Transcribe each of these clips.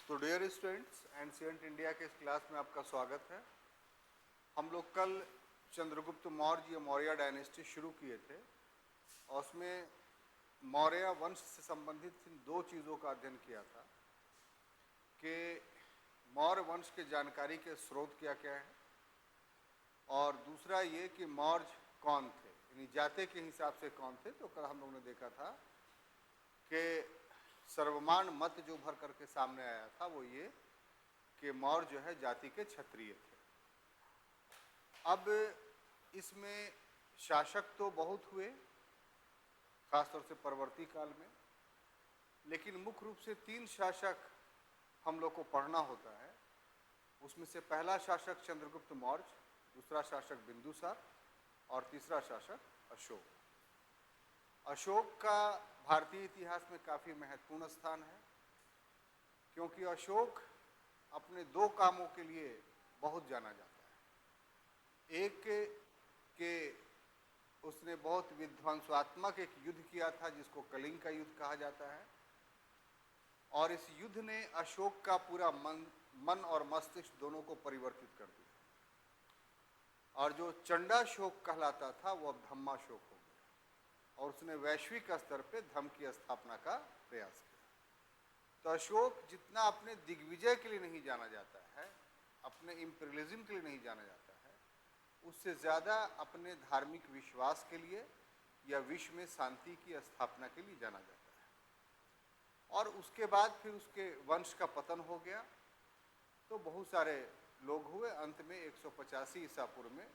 तो dear students, ancient India के इस क्लास में आपका स्वागत है। हम लोग कल चंद्रगुप्त मौर्य या मौर्य डायनेस्टी शुरू किए थे और उसमें मौर्य वंश से संबंधित इन दो चीज़ों का अध्ययन किया था कि मौर्य वंश के जानकारी के स्रोत क्या क्या हैं और दूसरा ये कि मौर्य कौन थे, यानी जाति के हिसाब से कौन थे। तो कल हम लोगों ने देखा था कि सर्वमान्य मत जो भर करके सामने आया था वो ये कि मौर्य जो है जाति के क्षत्रिय थे। अब इसमें शासक तो बहुत हुए, खासतौर से परवर्ती काल में, लेकिन मुख्य रूप से तीन शासक हम लोग को पढ़ना होता है। उसमें से पहला शासक चंद्रगुप्त मौर्य, दूसरा शासक बिंदुसार और तीसरा शासक अशोक। अशोक का भारतीय इतिहास में काफ़ी महत्वपूर्ण स्थान है, क्योंकि अशोक अपने दो कामों के लिए बहुत जाना जाता है। एक के उसने बहुत विध्वंसात्मक एक युद्ध किया था जिसको कलिंग का युद्ध कहा जाता है, और इस युद्ध ने अशोक का पूरा मन और मस्तिष्क दोनों को परिवर्तित कर दिया, और जो चंडाशोक कहलाता था वो अब धम्माशोक हो गया, और उसने वैश्विक स्तर पे धम्म की स्थापना का प्रयास किया। तो अशोक जितना अपने दिग्विजय के लिए नहीं जाना जाता है, अपने इंपीरियलिज्म के लिए नहीं जाना जाता है, उससे ज़्यादा अपने धार्मिक विश्वास के लिए या विश्व में शांति की स्थापना के लिए जाना जाता है। और उसके बाद फिर उसके वंश का पतन हो गया, तो बहुत सारे लोग हुए। अंत में 185 ईसा पूर्व में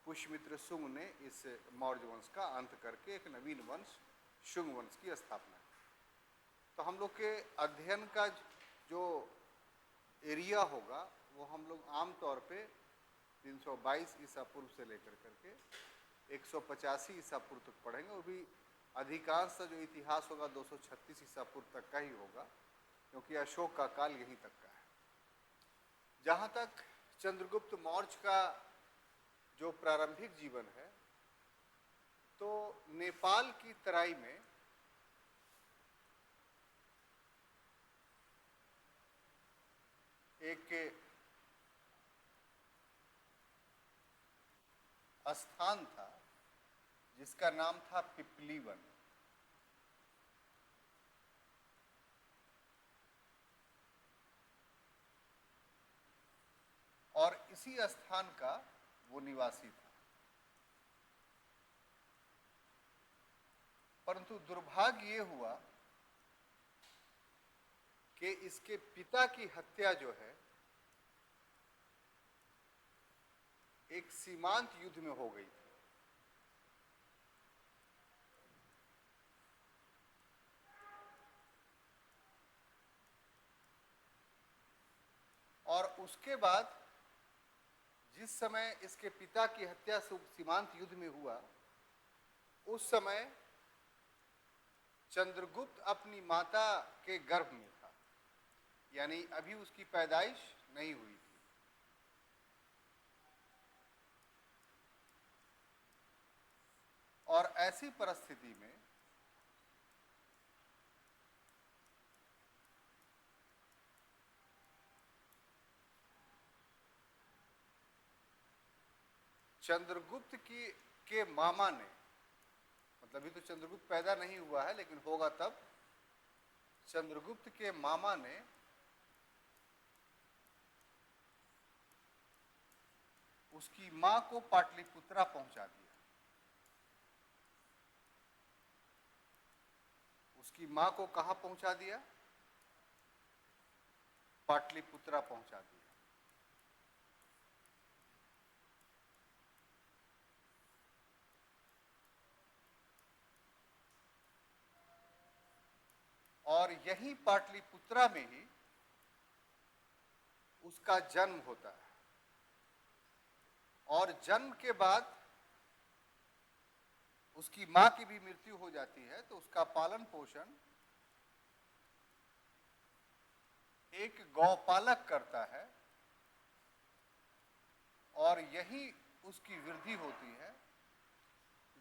पुष्यमित्र शुंग ने इस मौर्य वंश का अंत करके एक नवीन वंश शुंग वंश की स्थापना की। तो हम लोग के अध्ययन का जो एरिया होगा वो हम लोग आमतौर पे 322 ईसा पूर्व से लेकर करके 185 ईसा पूर्व तक पढ़ेंगे, और भी अधिकांश जो इतिहास होगा 236 ईसा पूर्व तक का ही होगा, क्योंकि अशोक का काल यहीं तक का है। जहाँ तक चंद्रगुप्त मौर्य का जो प्रारंभिक जीवन है, तो नेपाल की तराई में एक स्थान था जिसका नाम था पिपलीवन। और इसी स्थान का वो निवासी था, परंतु दुर्भाग्य ये हुआ कि इसके पिता की हत्या जो है एक सीमांत युद्ध में हो गई थी। और उसके बाद जिस समय इसके पिता की हत्या सीमांत युद्ध में हुआ, उस समय चंद्रगुप्त अपनी माता के गर्भ में था, यानी अभी उसकी पैदाइश नहीं हुई थी। और ऐसी परिस्थिति में चंद्रगुप्त के मामा ने, मतलब अभी तो चंद्रगुप्त पैदा नहीं हुआ है लेकिन होगा तब, चंद्रगुप्त के मामा ने उसकी मां को पाटलिपुत्रा पहुंचा दिया। उसकी मां को कहां पहुंचा दिया? पाटलिपुत्रा पहुंचा दिया। और यही पाटलिपुत्रा में ही उसका जन्म होता है, और जन्म के बाद उसकी मां की भी मृत्यु हो जाती है, तो उसका पालन पोषण एक गौपालक करता है, और यही उसकी वृद्धि होती है।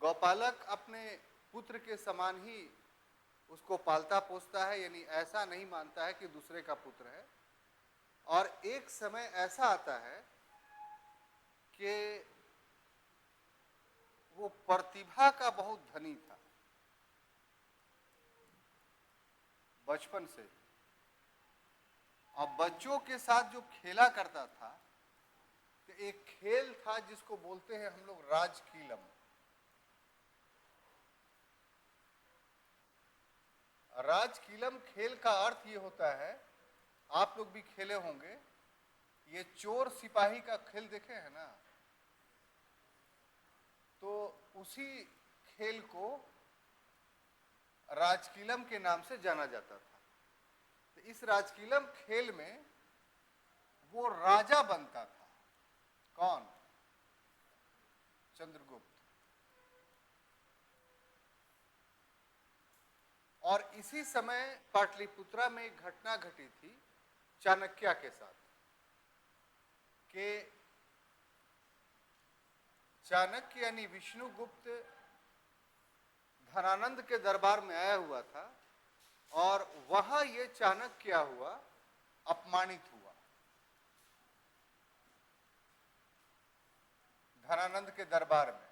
गौपालक अपने पुत्र के समान ही उसको पालता पोसता है, यानी ऐसा नहीं मानता है कि दूसरे का पुत्र है। और एक समय ऐसा आता है कि वो प्रतिभा का बहुत धनी था बचपन से, और बच्चों के साथ जो खेला करता था, तो एक खेल था जिसको बोलते हैं हम लोग राजकीलम। राजकीलम खेल का अर्थ ये होता है, आप लोग भी खेले होंगे, ये चोर सिपाही का खेल देखे हैं ना, तो उसी खेल को राजकीलम के नाम से जाना जाता था। तो इस राजकीलम खेल में वो राजा बनता था। कौन? चंद्रगुप्त। और इसी समय पाटलिपुत्रा में एक घटना घटी थी चाणक्य के साथ, कि चाणक्य यानी विष्णुगुप्त धनानंद के दरबार में आया हुआ था, और वहां ये चाणक्य क्या हुआ, अपमानित हुआ धनानंद के दरबार में।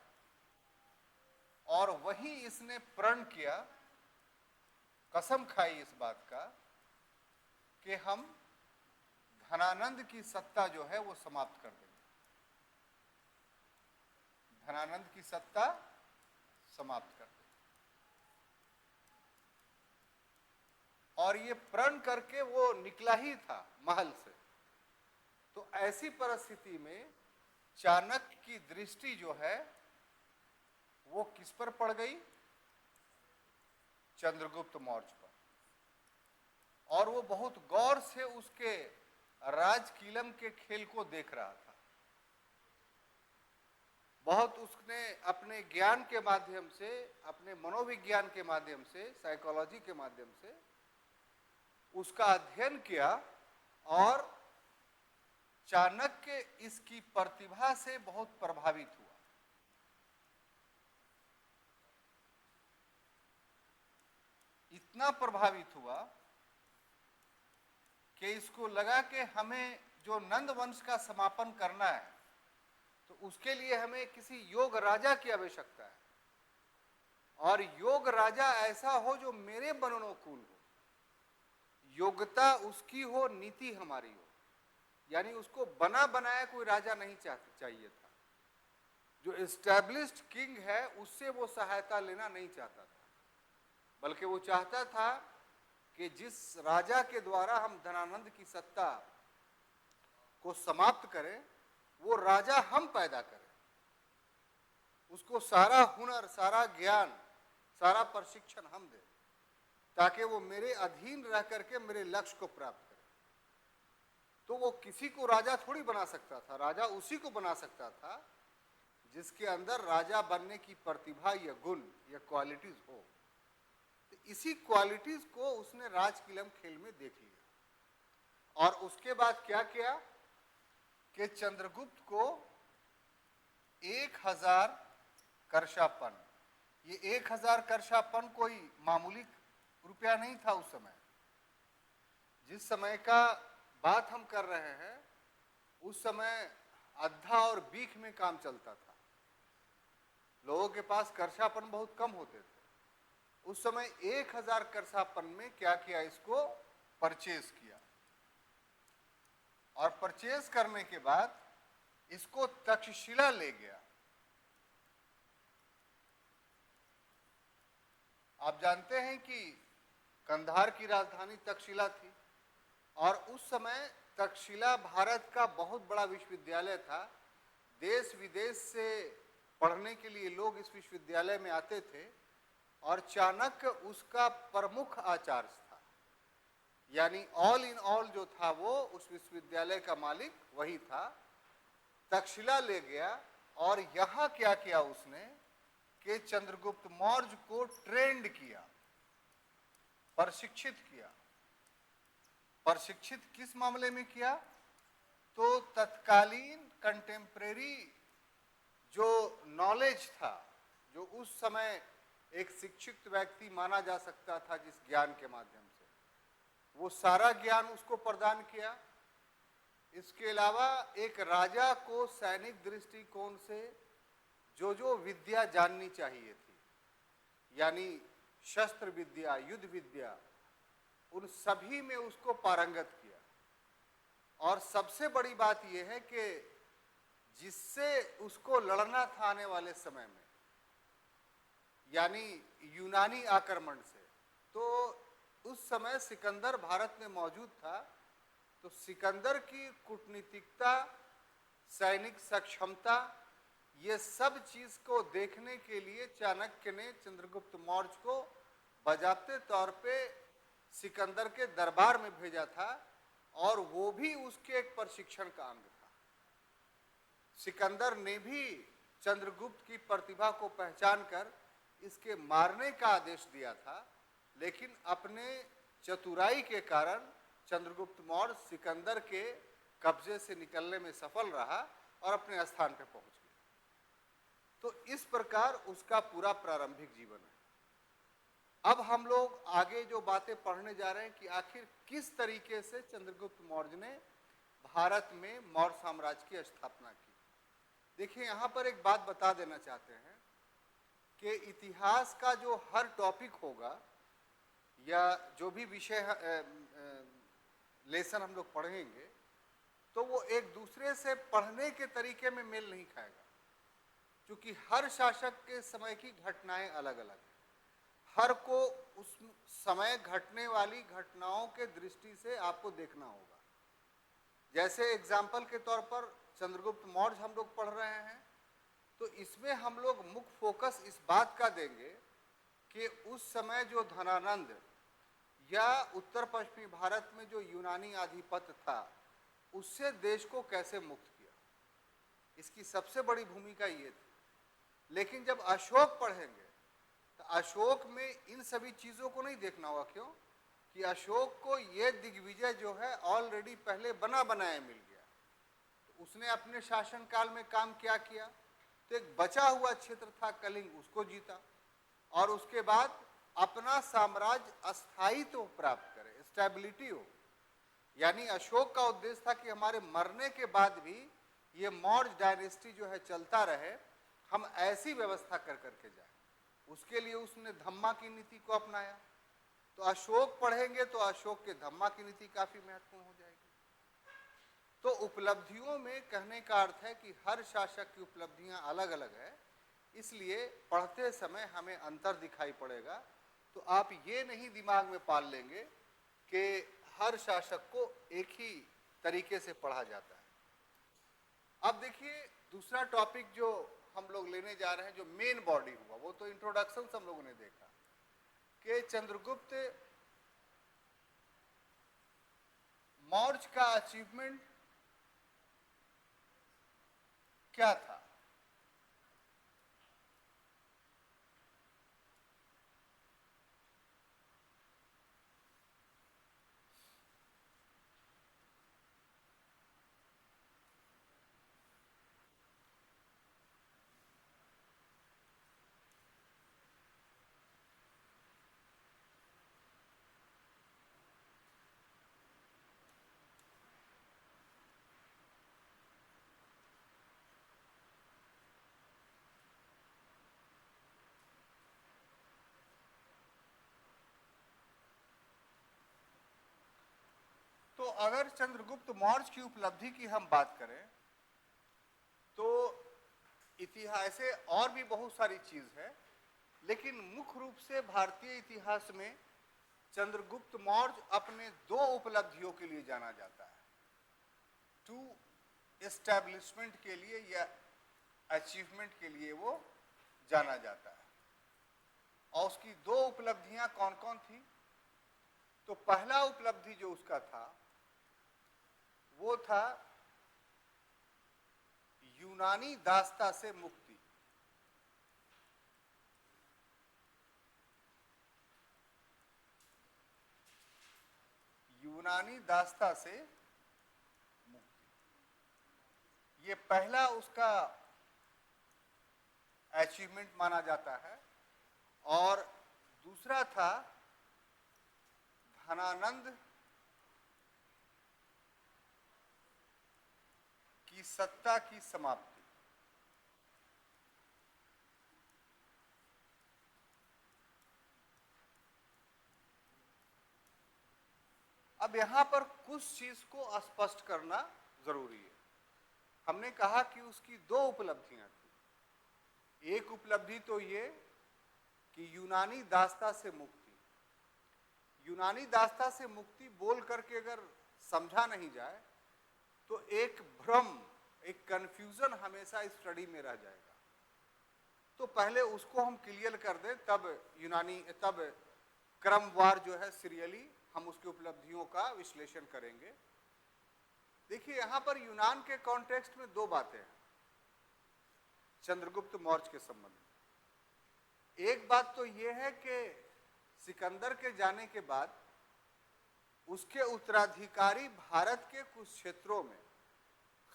और वहीं इसने प्रण किया, कसम खाई इस बात का कि हम धनानंद की सत्ता जो है वो समाप्त कर देंगे, धनानंद की सत्ता समाप्त कर देंगे। और ये प्रण करके वो निकला ही था महल से। तो ऐसी परिस्थिति में चाणक्य की दृष्टि जो है वो किस पर पड़ गई? चंद्रगुप्त मौर्य पर। और वो बहुत गौर से उसके राजकीलम के खेल को देख रहा था। बहुत उसने अपने ज्ञान के माध्यम से, अपने मनोविज्ञान के माध्यम से, साइकोलॉजी के माध्यम से उसका अध्ययन किया, और चाणक्य इसकी प्रतिभा से बहुत प्रभावित हुआ। इतना प्रभावित हुआ कि इसको लगा कि हमें जो नंद वंश का समापन करना है, तो उसके लिए हमें किसी योग राजा की आवश्यकता है, और योग राजा ऐसा हो जो मेरे मनोनुकूल हो, योग्यता उसकी हो, नीति हमारी हो। यानी उसको बना बनाया कोई राजा नहीं चाहिए था। जो एस्टैब्लिश्ड किंग है उससे वो सहायता लेना नहीं चाहता था, बल्कि वो चाहता था कि जिस राजा के द्वारा हम धनानंद की सत्ता को समाप्त करें, वो राजा हम पैदा करें, उसको सारा हुनर, सारा ज्ञान, सारा प्रशिक्षण हम दें, ताकि वो मेरे अधीन रह करके मेरे लक्ष्य को प्राप्त करे। तो वो किसी को राजा थोड़ी बना सकता था, राजा उसी को बना सकता था जिसके अंदर राजा बनने की प्रतिभा या गुण या क्वालिटीज हो। तो इसी क्वालिटीज को उसने राजकीलम खेल में देख लिया। और उसके बाद क्या किया कि चंद्रगुप्त को 1000 करशापन, ये 1000 करशापन कोई मामूली रुपया नहीं था उस समय। जिस समय का बात हम कर रहे हैं, उस समय अद्धा और बीख में काम चलता था, लोगों के पास करशापन बहुत कम होते थे। उस समय 1000 करशापन में क्या किया, इसको परचेज किया, और परचेज करने के बाद इसको तक्षशिला ले गया। आप जानते हैं कि कंधार की राजधानी तक्षशिला थी, और उस समय तक्षशिला भारत का बहुत बड़ा विश्वविद्यालय था। देश विदेश से पढ़ने के लिए लोग इस विश्वविद्यालय में आते थे, और चाणक्य उसका प्रमुख आचार्य था। यानी ऑल इन ऑल जो था वो उस विश्वविद्यालय का मालिक वही था। तक्षशिला ले गया, और यहाँ क्या किया उसने कि चंद्रगुप्त मौर्य को ट्रेंड किया, प्रशिक्षित किया। प्रशिक्षित किस मामले में किया? तो तत्कालीन कंटेम्प्रेरी जो नॉलेज था, जो उस समय एक शिक्षित व्यक्ति माना जा सकता था जिस ज्ञान के माध्यम से, वो सारा ज्ञान उसको प्रदान किया। इसके अलावा एक राजा को सैनिक दृष्टिकोण से जो जो विद्या जाननी चाहिए थी, यानी शस्त्र विद्या, युद्ध विद्या, उन सभी में उसको पारंगत किया। और सबसे बड़ी बात यह है कि जिससे उसको लड़ना था आने वाले समय में, यानी यूनानी आक्रमण से, तो उस समय सिकंदर भारत में मौजूद था। तो सिकंदर की कूटनीतिकता, सैनिक सक्षमता, ये सब चीज को देखने के लिए चाणक्य ने चंद्रगुप्त मौर्य को बाज़ाब्ते तौर पे सिकंदर के दरबार में भेजा था, और वो भी उसके एक प्रशिक्षण का अंग था। सिकंदर ने भी चंद्रगुप्त की प्रतिभा को पहचान कर इसके मारने का आदेश दिया था, लेकिन अपने चतुराई के कारण चंद्रगुप्त मौर्य सिकंदर के कब्जे से निकलने में सफल रहा और अपने स्थान पर पहुंच गया। तो इस प्रकार उसका पूरा प्रारंभिक जीवन है। अब हम लोग आगे जो बातें पढ़ने जा रहे हैं कि आखिर किस तरीके से चंद्रगुप्त मौर्य ने भारत में मौर्य साम्राज्य की स्थापना की। देखिए, यहाँ पर एक बात बता देना चाहते हैं कि इतिहास का जो हर टॉपिक होगा या जो भी विषय लेसन हम लोग पढ़ेंगे, तो वो एक दूसरे से पढ़ने के तरीके में मेल नहीं खाएगा, क्योंकि हर शासक के समय की घटनाएं अलग अलग हैं। हर को उस समय घटने वाली घटनाओं के दृष्टि से आपको देखना होगा। जैसे एग्जाम्पल के तौर पर चंद्रगुप्त मौर्य हम लोग पढ़ रहे हैं, तो इसमें हम लोग मुख्य फोकस इस बात का देंगे कि उस समय जो धनानंद या उत्तर पश्चिमी भारत में जो यूनानी आधिपत्य था, उससे देश को कैसे मुक्त किया, इसकी सबसे बड़ी भूमिका ये थी। लेकिन जब अशोक पढ़ेंगे तो अशोक में इन सभी चीज़ों को नहीं देखना होगा। क्यों? कि अशोक को ये दिग्विजय जो है ऑलरेडी पहले बना बनाया मिल गया। तो उसने अपने शासनकाल में काम क्या किया? तो एक बचा हुआ क्षेत्र था कलिंग, उसको जीता, और उसके बाद अपना साम्राज्य अस्थायित्व प्राप्त करे, स्टेबिलिटी हो। यानी अशोक का उद्देश्य था कि हमारे मरने के बाद भी ये मौर्य डायनेस्टी जो है चलता रहे, हम ऐसी व्यवस्था कर करके जाए। उसके लिए उसने धम्मा की नीति को अपनाया। तो अशोक पढ़ेंगे तो अशोक के धम्मा की नीति काफी महत्वपूर्ण हो जाएगी। तो उपलब्धियों में कहने का अर्थ है कि हर शासक की उपलब्धियां अलग अलग है, इसलिए पढ़ते समय हमें अंतर दिखाई पड़ेगा। तो आप ये नहीं दिमाग में पाल लेंगे कि हर शासक को एक ही तरीके से पढ़ा जाता है। अब देखिए, दूसरा टॉपिक जो हम लोग लेने जा रहे हैं, जो मेन बॉडी हुआ, वो तो इंट्रोडक्शन हम लोगों ने देखा कि चंद्रगुप्त मौर्य का अचीवमेंट क्या था। तो अगर चंद्रगुप्त मौर्य की उपलब्धि की हम बात करें तो इतिहास से और भी बहुत सारी चीज है, लेकिन मुख्य रूप से भारतीय इतिहास में चंद्रगुप्त मौर्य अपने दो उपलब्धियों के लिए जाना जाता है। टू एस्टैब्लिशमेंट के लिए या अचीवमेंट के लिए वो जाना जाता है। और उसकी दो उपलब्धियां कौन कौन थी? तो पहला उपलब्धि जो उसका था वो था यूनानी दासता से मुक्ति। यूनानी दासता से मुक्ति, ये पहला उसका अचीवमेंट माना जाता है। और दूसरा था धनानंद की सत्ता की समाप्ति। अब यहां पर कुछ चीज को स्पष्ट करना जरूरी है। हमने कहा कि उसकी दो उपलब्धियां थी। एक उपलब्धि तो ये कि यूनानी दास्ता से मुक्ति। यूनानी दास्ता से मुक्ति बोल करके अगर समझा नहीं जाए तो एक भ्रम, एक कंफ्यूजन हमेशा स्टडी में रह जाएगा। तो पहले उसको हम क्लियर कर दें, तब क्रमवार जो है सीरियली हम उसकी उपलब्धियों का विश्लेषण करेंगे। देखिए, यहां पर यूनान के कॉन्टेक्स्ट में दो बातें हैं चंद्रगुप्त मौर्य के संबंध में। एक बात तो यह है कि सिकंदर के जाने के बाद उसके उत्तराधिकारी भारत के कुछ क्षेत्रों में,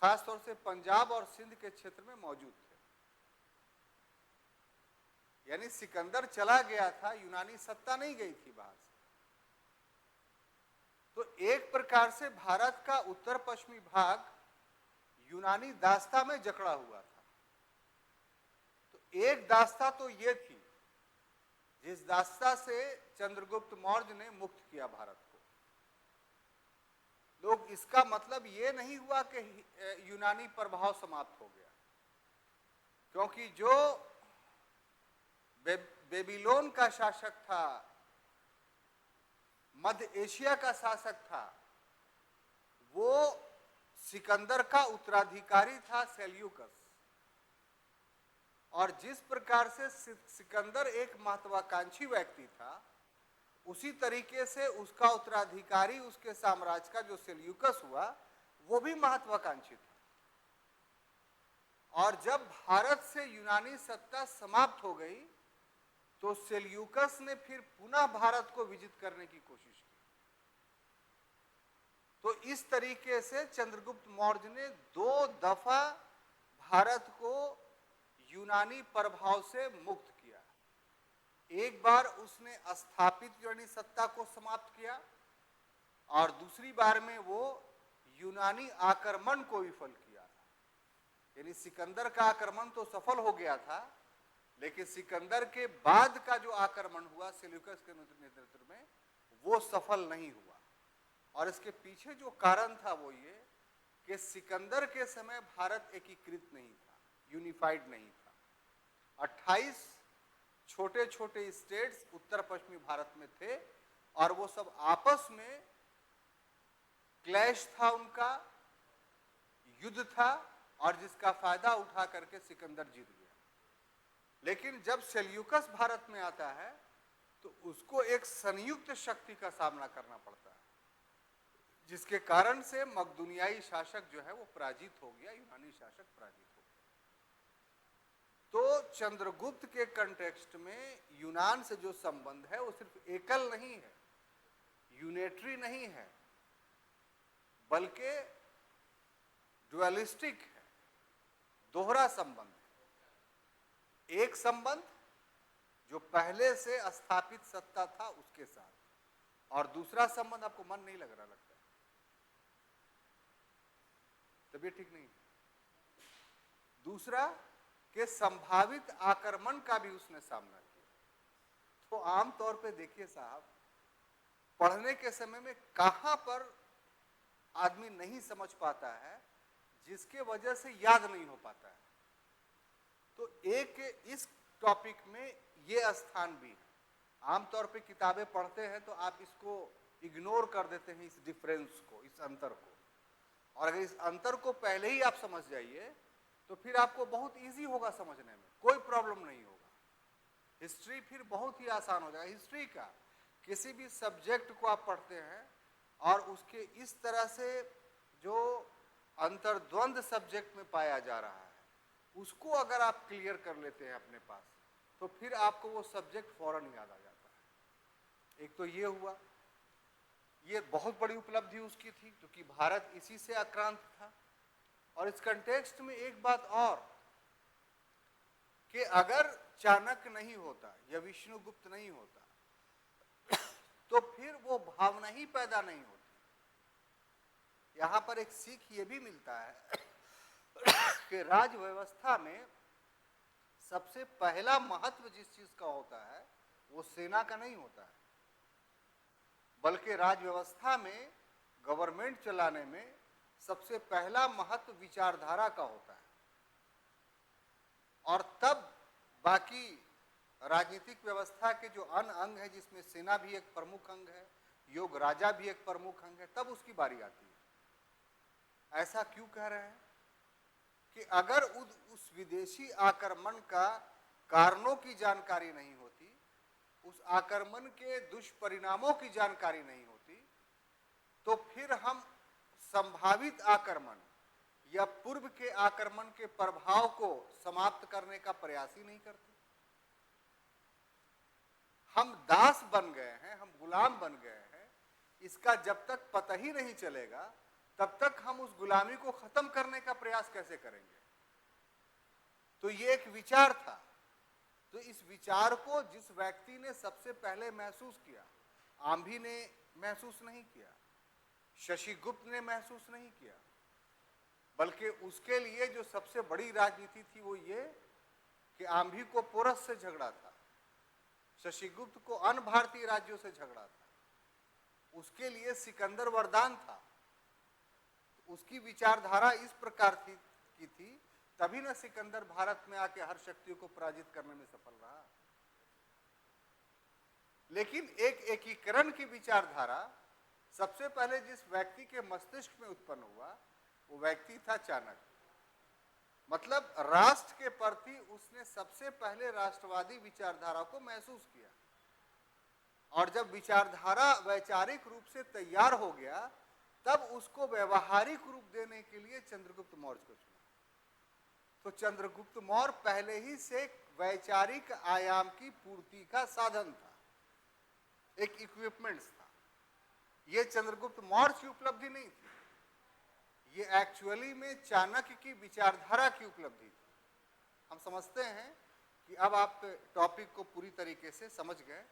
खासतौर से पंजाब और सिंध के क्षेत्र में मौजूद थे। यानी सिकंदर चला गया था, यूनानी सत्ता नहीं गई थी बाहर से। तो एक प्रकार से भारत का उत्तर पश्चिमी भाग यूनानी दास्ता में जकड़ा हुआ था। तो एक दास्ता तो ये थी जिस दास्ता से चंद्रगुप्त मौर्य ने मुक्त किया भारत को। लोग, इसका मतलब ये नहीं हुआ कि यूनानी प्रभाव समाप्त हो गया, क्योंकि जो बेबीलोन का शासक था, मध्य एशिया का शासक था, वो सिकंदर का उत्तराधिकारी था सेल्यूकस। और जिस प्रकार से सिकंदर एक महत्वाकांक्षी व्यक्ति था, उसी तरीके से उसका उत्तराधिकारी, उसके साम्राज्य का जो सेल्यूकस हुआ, वो भी महत्वाकांक्षी था। और जब भारत से यूनानी सत्ता समाप्त हो गई तो सेल्यूकस ने फिर पुनः भारत को विजित करने की कोशिश की। तो इस तरीके से चंद्रगुप्त मौर्य ने दो दफा भारत को यूनानी प्रभाव से मुक्त किया। एक बार उसने स्थापित यूनानी सत्ता को समाप्त किया और दूसरी बार में वो यूनानी आक्रमण को विफल किया। यानी सिकंदर का आक्रमण तो सफल हो गया था, लेकिन सिकंदर के बाद का जो आक्रमण हुआ सेल्यूकस के नेतृत्व में, वो सफल नहीं हुआ। और इसके पीछे जो कारण था वो ये कि सिकंदर के समय भारत एकीकृत नहीं था, यूनिफाइड नहीं था। 28 छोटे छोटे स्टेट्स उत्तर पश्चिमी भारत में थे और वो सब आपस में क्लैश था, उनका युद्ध था, और जिसका फायदा उठा करके सिकंदर जीत गया। लेकिन जब सेल्यूकस भारत में आता है तो उसको एक संयुक्त शक्ति का सामना करना पड़ता है, जिसके कारण से मकदूनियाई शासक जो है वो पराजित हो गया, यूनानी शासक पराजित हो गया। तो चंद्रगुप्त के कंटेक्स्ट में यूनान से जो संबंध है वो सिर्फ एकल नहीं है, यूनिटरी नहीं है, बल्कि ड्युअलिस्टिक है, दोहरा संबंध है। एक संबंध जो पहले से स्थापित सत्ता था उसके साथ, और दूसरा संबंध आपको मन नहीं लग रहा, लगता है तबीयत ठीक नहीं, दूसरा के संभावित आक्रमण का भी उसने सामना किया। तो आमतौर पे देखिए साहब, पढ़ने के समय में कहां पर आदमी नहीं समझ पाता है, जिसके वजह से याद नहीं हो पाता है। तो एक इस टॉपिक में ये स्थान भी है। आमतौर पे किताबें पढ़ते हैं तो आप इसको इग्नोर कर देते हैं, इस डिफरेंस को, इस अंतर को। और अगर इस अंतर को पहले ही आप समझ जाइए तो फिर आपको बहुत इजी होगा समझने में, कोई प्रॉब्लम नहीं होगा। हिस्ट्री फिर बहुत ही आसान हो जाएगा। हिस्ट्री का किसी भी सब्जेक्ट को आप पढ़ते हैं और उसके इस तरह से जो अंतर्द्वंद सब्जेक्ट में पाया जा रहा है, उसको अगर आप क्लियर कर लेते हैं अपने पास, तो फिर आपको वो सब्जेक्ट फौरन याद आ जाता है। एक तो ये हुआ, ये बहुत बड़ी उपलब्धि उसकी थी क्योंकि भारत इसी से आक्रांत था। और इस कंटेक्स्ट में एक बात और कि अगर चाणक्य नहीं होता या विष्णुगुप्त नहीं होता तो फिर वो भावना ही पैदा नहीं होती। यहां पर एक सीख ये भी मिलता है कि राज व्यवस्था में सबसे पहला महत्व जिस चीज का होता है वो सेना का नहीं होता है, बल्कि राज व्यवस्था में गवर्नमेंट चलाने में सबसे पहला महत्व विचारधारा का होता है, और तब बाकी राजनीतिक व्यवस्था के जो अन्य अंग है, जिसमें सेना भी एक प्रमुख अंग है, योग राजा भी एक प्रमुख अंग है, तब उसकी बारी आती है। ऐसा क्यों कह रहे हैं कि अगर उस विदेशी आक्रमण का कारणों की जानकारी नहीं होती, उस आक्रमण के दुष्परिणामों की जानकारी नहीं होती, तो फिर हम संभावित आक्रमण या पूर्व के आक्रमण के प्रभाव को समाप्त करने का प्रयास ही नहीं करते। हम दास बन गए हैं, हम गुलाम बन गए हैं, इसका जब तक पता ही नहीं चलेगा तब तक हम उस गुलामी को खत्म करने का प्रयास कैसे करेंगे। तो ये एक विचार था। तो इस विचार को जिस व्यक्ति ने सबसे पहले महसूस किया, आंभी ने महसूस नहीं किया, शशिगुप्त ने महसूस नहीं किया, बल्कि उसके लिए जो सबसे बड़ी राजनीति थी वो ये कि आंभी को पोरस से झगड़ा था, शशिगुप्त को अन्य भारतीय राज्यों से झगड़ा था, उसके लिए सिकंदर वरदान था। उसकी विचारधारा इस प्रकार की थी, तभी न सिकंदर भारत में आके हर शक्तियों को पराजित करने में सफल रहा। लेकिन एक एकीकरण की विचारधारा सबसे पहले जिस व्यक्ति के मस्तिष्क में उत्पन्न हुआ वो व्यक्ति था चाणक्य। मतलब राष्ट्र के प्रति उसने सबसे पहले राष्ट्रवादी विचारधारा को महसूस किया, और जब विचारधारा वैचारिक रूप से तैयार हो गया तब उसको व्यवहारिक रूप देने के लिए चंद्रगुप्त मौर्य को चुना। तो चंद्रगुप्त मौर्य पहले ही से वैचारिक आयाम की पूर्ति का साधन था, एक इक्विपमेंट्स था। ये चंद्रगुप्त मौर्य की उपलब्धि नहीं थी, ये एक्चुअली में चाणक्य की विचारधारा की उपलब्धि थी। हम समझते हैं कि अब आप टॉपिक को पूरी तरीके से समझ गए।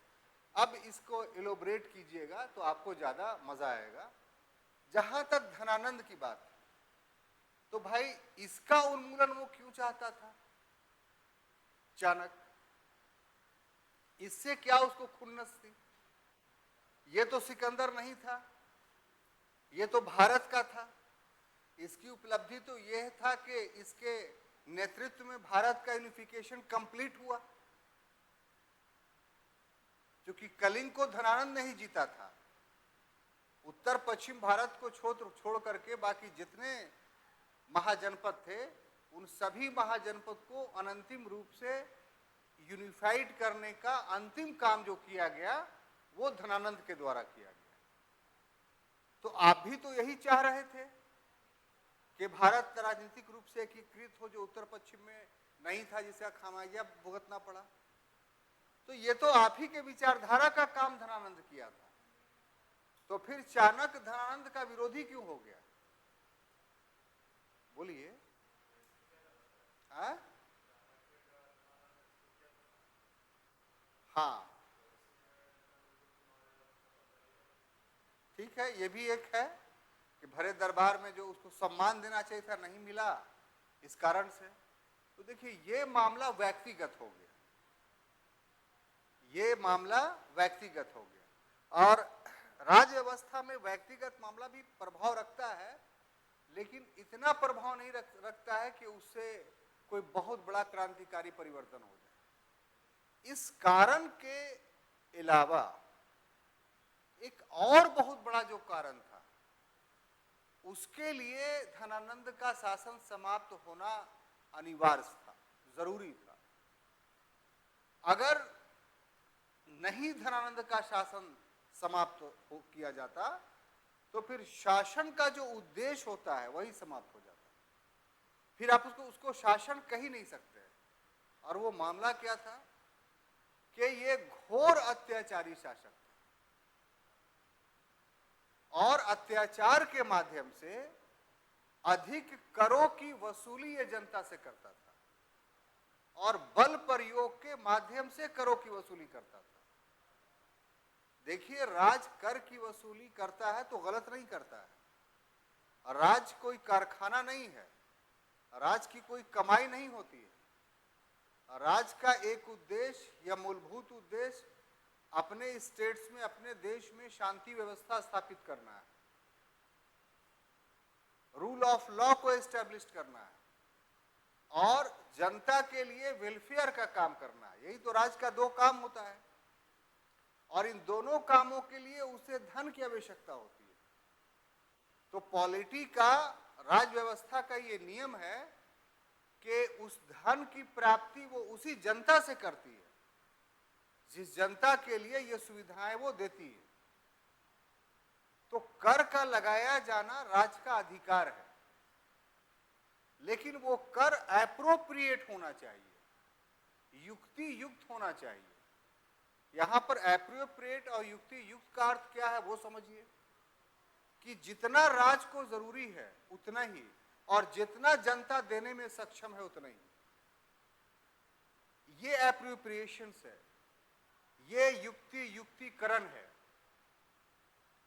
अब इसको एलोबरेट कीजिएगा तो आपको ज्यादा मजा आएगा। जहां तक धनानंद की बात है, तो भाई इसका उन्मूलन वो क्यों चाहता था चाणक्य? इससे क्या उसको खुन्नस थी? ये तो सिकंदर नहीं था, ये तो भारत का था। इसकी उपलब्धि तो यह था कि इसके नेतृत्व में भारत का यूनिफिकेशन कंप्लीट हुआ, क्योंकि कलिंग को धनानंद नहीं जीता था। उत्तर पश्चिम भारत को छोड़ करके बाकी जितने महाजनपद थे उन सभी महाजनपद को अनंतिम रूप से यूनिफाइड करने का अंतिम काम जो किया गया वो धनानंद के द्वारा किया गया। तो आप भी तो यही चाह रहे थे कि भारत राजनीतिक रूप से एकीकृत हो, जो उत्तर पश्चिम में नहीं था, जिसे खामियाजा भुगतना पड़ा। तो ये तो आप ही के विचारधारा का काम धनानंद किया था, तो फिर चाणक्य धनानंद का विरोधी क्यों हो गया? बोलिए। हाँ ठीक है, ये भी एक है कि भरे दरबार में जो उसको सम्मान देना चाहिए था नहीं मिला, इस कारण से। तो देखिए ये मामला व्यक्तिगत हो गया, ये मामला व्यक्तिगत हो गया। और राज्य व्यवस्था में व्यक्तिगत मामला भी प्रभाव रखता है, लेकिन इतना प्रभाव नहीं रखता है कि उससे कोई बहुत बड़ा क्रांतिकारी परिवर्तन हो जाए। इस कारण के अलावा एक और बहुत बड़ा जो कारण था, उसके लिए धनानंद का शासन समाप्त होना अनिवार्य था, जरूरी था। अगर नहीं धनानंद का शासन समाप्त किया जाता तो फिर शासन का जो उद्देश्य होता है वही समाप्त हो जाता। फिर आप उसको शासन कह ही नहीं सकते। और वो मामला क्या था कि ये घोर अत्याचारी शासक था, और अत्याचार के माध्यम से अधिक करों की वसूली ये जनता से करता था। और बल प्रयोग के माध्यम से करों की वसूली करता था। देखिए, राज कर की वसूली करता है तो गलत नहीं करता है। राज कोई कारखाना नहीं है, राज की कोई कमाई नहीं होती है। राज का एक उद्देश्य या मूलभूत उद्देश्य अपने स्टेट्स में, अपने देश में शांति व्यवस्था स्थापित करना है, रूल ऑफ लॉ को एस्टेब्लिश करना है और जनता के लिए वेलफेयर का काम करना है। यही तो राज का दो काम होता है और इन दोनों कामों के लिए उसे धन की आवश्यकता होती है। तो पॉलिटी का, राज व्यवस्था का ये नियम है कि उस धन की प्राप्ति वो उसी जनता से करती है जिस जनता के लिए ये सुविधाएं वो देती है। तो कर का लगाया जाना राज का अधिकार है, लेकिन वो कर एप्रोप्रिएट होना चाहिए, युक्ति युक्त होना चाहिए। यहां पर एप्रोप्रिएट और युक्ति युक्त का अर्थ क्या है वो समझिए कि जितना राज को जरूरी है उतना ही, और जितना जनता देने में सक्षम है उतना ही। ये एप्रोप्रिएशन है, ये युक्तिकरण है।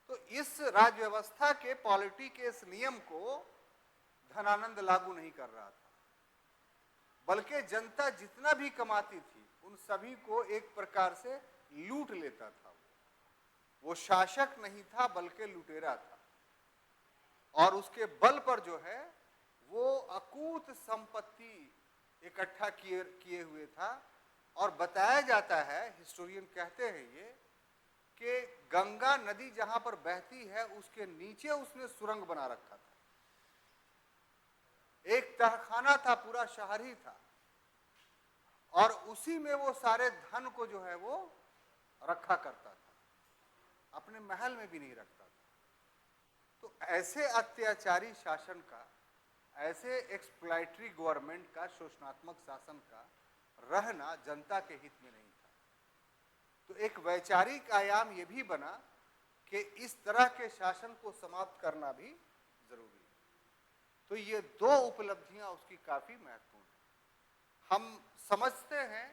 तो इस राज व्यवस्था के, पॉलिटी के इस नियम को धनानंद लागू नहीं कर रहा था, बल्कि जनता जितना भी कमाती थी उन सभी को एक प्रकार से लूट लेता था। वो शासक नहीं था बल्कि लुटेरा था, और उसके बल पर जो है वो अकूत संपत्ति इकट्ठा किए हुए था। और बताया जाता है, हिस्टोरियन कहते हैं ये, कि गंगा नदी जहां पर बहती है उसके नीचे उसने सुरंग बना रखा था। एक तहखाना था, पूरा शहर ही था, और उसी में वो सारे धन को जो है वो रखा करता था, अपने महल में भी नहीं रखता था। तो ऐसे अत्याचारी शासन का, ऐसे एक्सप्लॉइटरी गवर्नमेंट का, शोषणात्मक शासन का रहना जनता के हित में नहीं था। तो एक वैचारिक आयाम ये भी बना कि इस तरह के शासन को समाप्त करना भी जरूरी है। तो ये दो उपलब्धियां उसकी काफी महत्वपूर्ण हैं। हम समझते हैं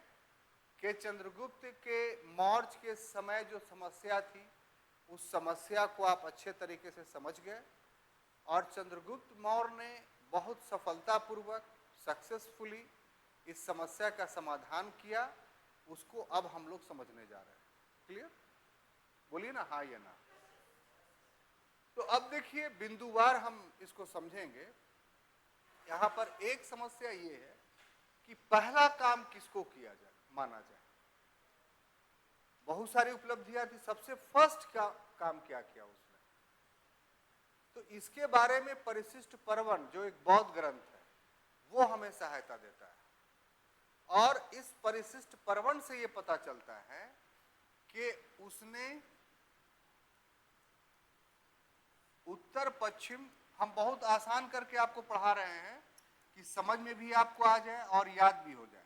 कि चंद्रगुप्त के मौर्य के समय जो समस्या थी उस समस्या को आप अच्छे तरीके से समझ गए, और चंद्रगुप्त मौर्य ने बहुत सफलतापूर्वक, सक्सेसफुली इस समस्या का समाधान किया। उसको अब हम लोग समझने जा रहे हैं। क्लियर? बोलिए ना हाँ या ना। तो अब देखिए, बिंदुवार हम इसको समझेंगे। यहां पर एक समस्या ये है कि पहला काम किसको किया जाए, माना जाए। बहुत सारी उपलब्धियां थी, सबसे फर्स्ट काम क्या किया उसने? तो इसके बारे में परिशिष्ट पर्वन, जो एक बौद्ध ग्रंथ है, वो हमें सहायता देता है। और इस परिशिष्ट पर्वन से ये पता चलता है कि उसने उत्तर पश्चिम, हम बहुत आसान करके आपको पढ़ा रहे हैं कि समझ में भी आपको आ जाए और याद भी हो जाए।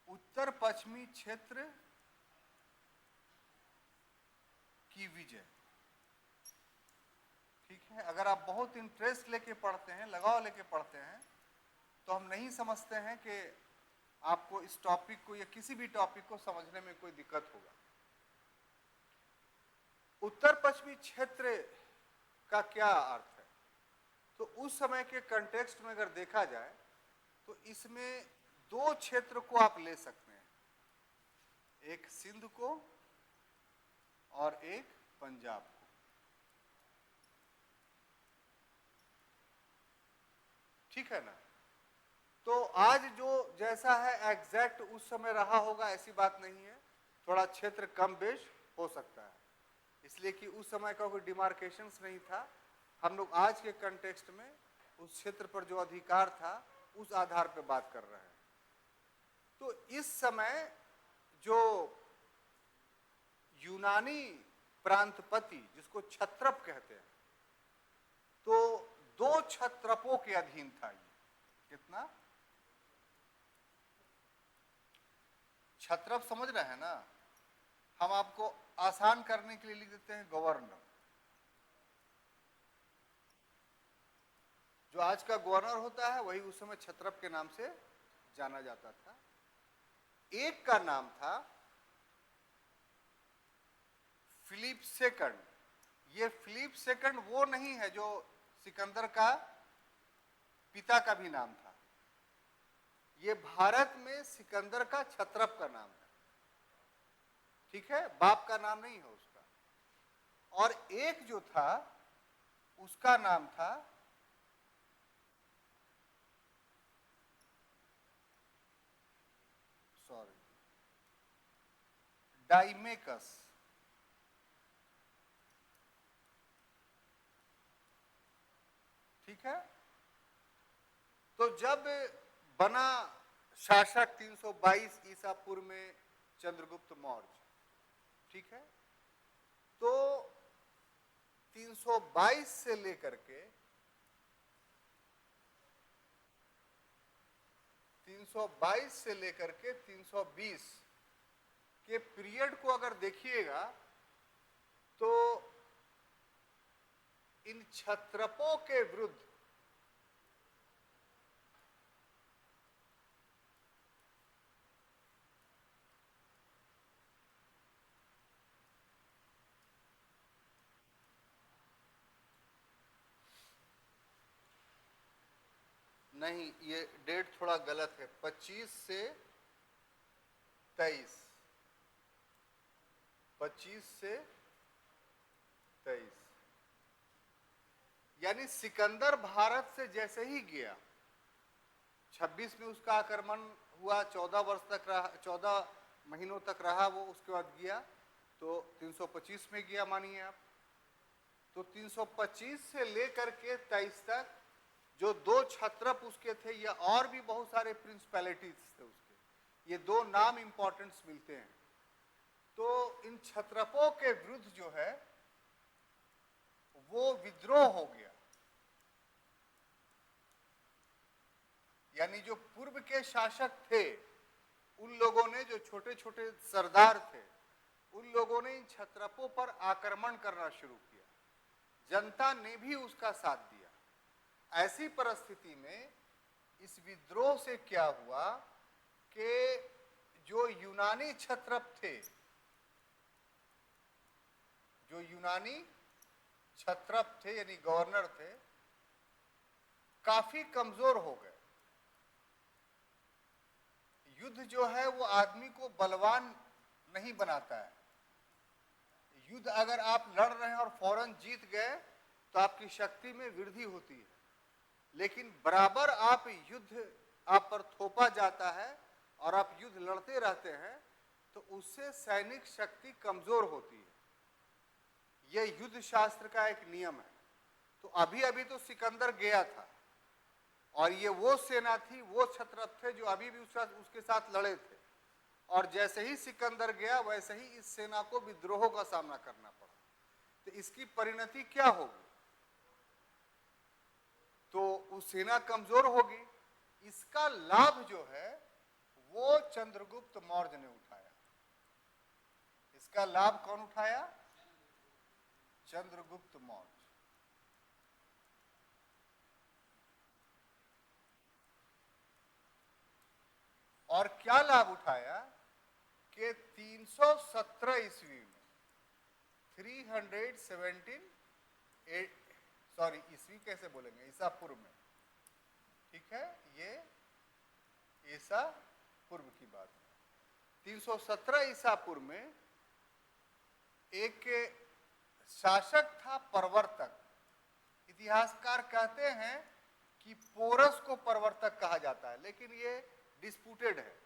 उत्तर पश्चिमी क्षेत्र की विजय। ठीक है, अगर आप बहुत इंटरेस्ट लेके पढ़ते हैं, लगाव लेके पढ़ते हैं, तो हम नहीं समझते हैं कि आपको इस टॉपिक को या किसी भी टॉपिक को समझने में कोई दिक्कत होगा। उत्तर पश्चिमी क्षेत्र का क्या अर्थ है? तो उस समय के कंटेक्स्ट में अगर देखा जाए तो इसमें दो क्षेत्र को आप ले सकते हैं, एक सिंध को और एक पंजाब को। ठीक है ना? तो आज जो जैसा है एग्जैक्ट उस समय रहा होगा ऐसी बात नहीं है, थोड़ा क्षेत्र कम बेश हो सकता है, इसलिए कि उस समय का कोई डिमार्केशंस नहीं था। हम लोग आज के कंटेक्स्ट में उस क्षेत्र पर जो अधिकार था उस आधार पर बात कर रहे हैं। तो इस समय जो यूनानी प्रांतपति, जिसको क्षत्रप कहते हैं, तो दो क्षत्रपों के अधीन था ये। कितना? क्षत्रप समझ रहे हैं ना? हम आपको आसान करने के लिए लिख देते हैं गवर्नर। जो आज का गवर्नर होता है वही उस समय क्षत्रप के नाम से जाना जाता था। एक का नाम था फिलिप सेकंड। ये फिलिप सेकंड वो नहीं है जो सिकंदर का पिता का भी नाम था। ये भारत में सिकंदर का क्षत्रप का नाम है, ठीक है, बाप का नाम नहीं है उसका। और एक जो था उसका नाम था डाइमेकस। ठीक है, तो जब बना शासक 322 ईसा पूर्व में चंद्रगुप्त मौर्य, ठीक है, तो 322 से लेकर के 320 के पीरियड को अगर देखिएगा तो इन क्षत्रपों के विरुद्ध नहीं, ये डेट थोड़ा गलत है, 25 से 23, 25 से 23, यानी सिकंदर भारत से जैसे ही गया, 26 में उसका आक्रमण हुआ, 14 वर्ष तक रहा, 14 महीनों तक रहा वो, उसके बाद गया तो 325 में गया मानिए आप। तो 325 से लेकर के 23 तक जो दो क्षत्रप उसके थे, या और भी बहुत सारे प्रिंसिपैलिटीज थे उसके, ये दो नाम इंपॉर्टेंस मिलते हैं। तो इन क्षत्रपों के विरुद्ध जो है वो विद्रोह हो गया, यानी जो पूर्व के शासक थे उन लोगों ने, जो छोटे छोटे सरदार थे, उन लोगों ने इन क्षत्रपों पर आक्रमण करना शुरू किया। जनता ने भी उसका साथ दिया। ऐसी परिस्थिति में इस विद्रोह से क्या हुआ कि जो यूनानी क्षत्रप थे, जो यूनानी क्षत्रप थे यानी गवर्नर थे, काफी कमजोर हो गए। युद्ध जो है वो आदमी को बलवान नहीं बनाता है। युद्ध अगर आप लड़ रहे हैं और फौरन जीत गए तो आपकी शक्ति में वृद्धि होती है, लेकिन बराबर आप युद्ध आप पर थोपा जाता है और आप युद्ध लड़ते रहते हैं तो उससे सैनिक शक्ति कमजोर होती है। यह युद्ध शास्त्र का एक नियम है। तो अभी अभी तो सिकंदर गया था और ये वो सेना थी, वो क्षत्रप थे जो अभी भी उसके साथ लड़े थे, और जैसे ही सिकंदर गया वैसे ही इस सेना को विद्रोह का सामना करना पड़ा। तो इसकी परिणति क्या होगी? तो वो सेना कमजोर होगी। इसका लाभ जो है वो चंद्रगुप्त मौर्य ने उठाया। इसका लाभ कौन उठाया? चंद्रगुप्त मौर्य। और क्या लाभ उठाया कि 317 ईस्वी में 317 सॉरी ईस्वी कैसे बोलेंगे, ईसा पूर्व में, ठीक है, ये ईसा पूर्व की बात है। 317 ईसा पूर्व में एक शासक था प्रवर्तक। इतिहासकार कहते हैं कि पोरस को प्रवर्तक कहा जाता है, लेकिन ये डिस्प्यूटेड है।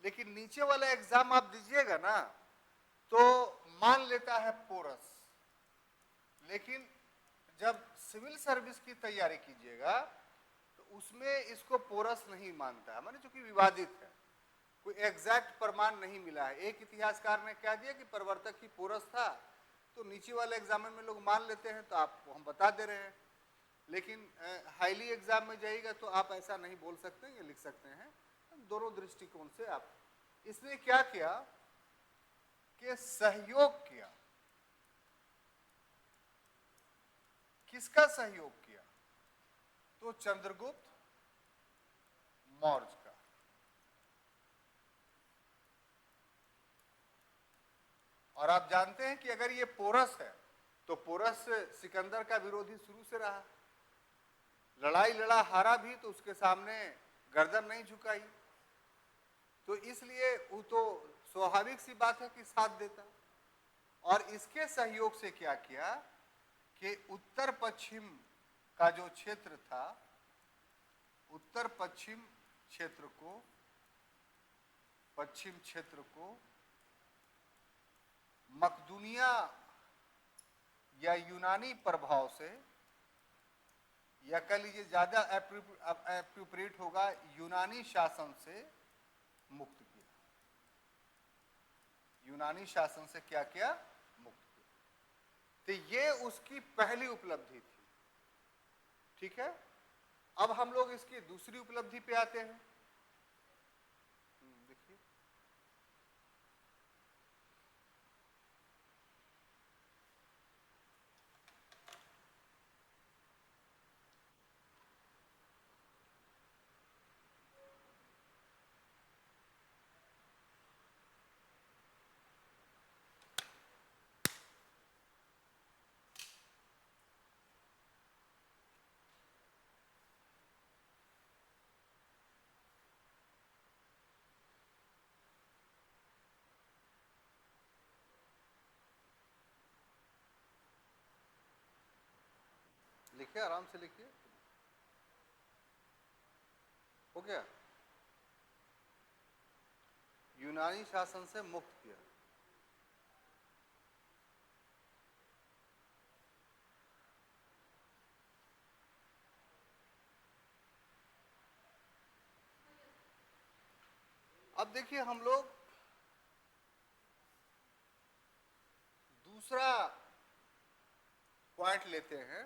लेकिन नीचे वाला एग्जाम आप दीजिएगा ना तो मान लेता है पोरस, लेकिन जब सिविल सर्विस की तैयारी कीजिएगा तो उसमें इसको पोरस नहीं मानता है, माने चूंकि विवादित है, कोई एग्जैक्ट प्रमाण नहीं मिला है। एक इतिहासकार ने कह दिया कि प्रवर्तक ही पोरस था, तो नीचे वाले एग्जाम में लोग मान लेते हैं, तो आपको हम बता दे रहे हैं। लेकिन हाईली एग्जाम में जाइएगा तो आप ऐसा नहीं बोल सकते, ये लिख सकते हैं। दोनों दृष्टिकोण से आप, इसने क्या किया कि सहयोग किया। किसका सहयोग किया? तो चंद्रगुप्त मौर्य का। और आप जानते हैं कि अगर ये पोरस है तो पोरस सिकंदर का विरोधी शुरू से रहा, लड़ाई लड़ा, हारा भी तो उसके सामने गर्दन नहीं झुकाई। तो इसलिए वो तो स्वाभाविक सी बात है कि साथ देता। और इसके सहयोग से क्या किया कि उत्तर पश्चिम का जो क्षेत्र था, उत्तर पश्चिम क्षेत्र को, पश्चिम क्षेत्र को मकदूनिया या यूनानी प्रभाव से, या कह लीजिए ज्यादा एप्रोप्रिएट होगा, यूनानी शासन से मुक्त किया। यूनानी शासन से क्या किया? मुक्त किया। तो ये उसकी पहली उपलब्धि थी। ठीक है, अब हम लोग इसकी दूसरी उपलब्धि पे आते हैं। देखिए, लिखिए, आराम से लिखिए। हो गया? यूनानी शासन से मुक्त किया। अब देखिए, हम लोग दूसरा पॉइंट लेते हैं।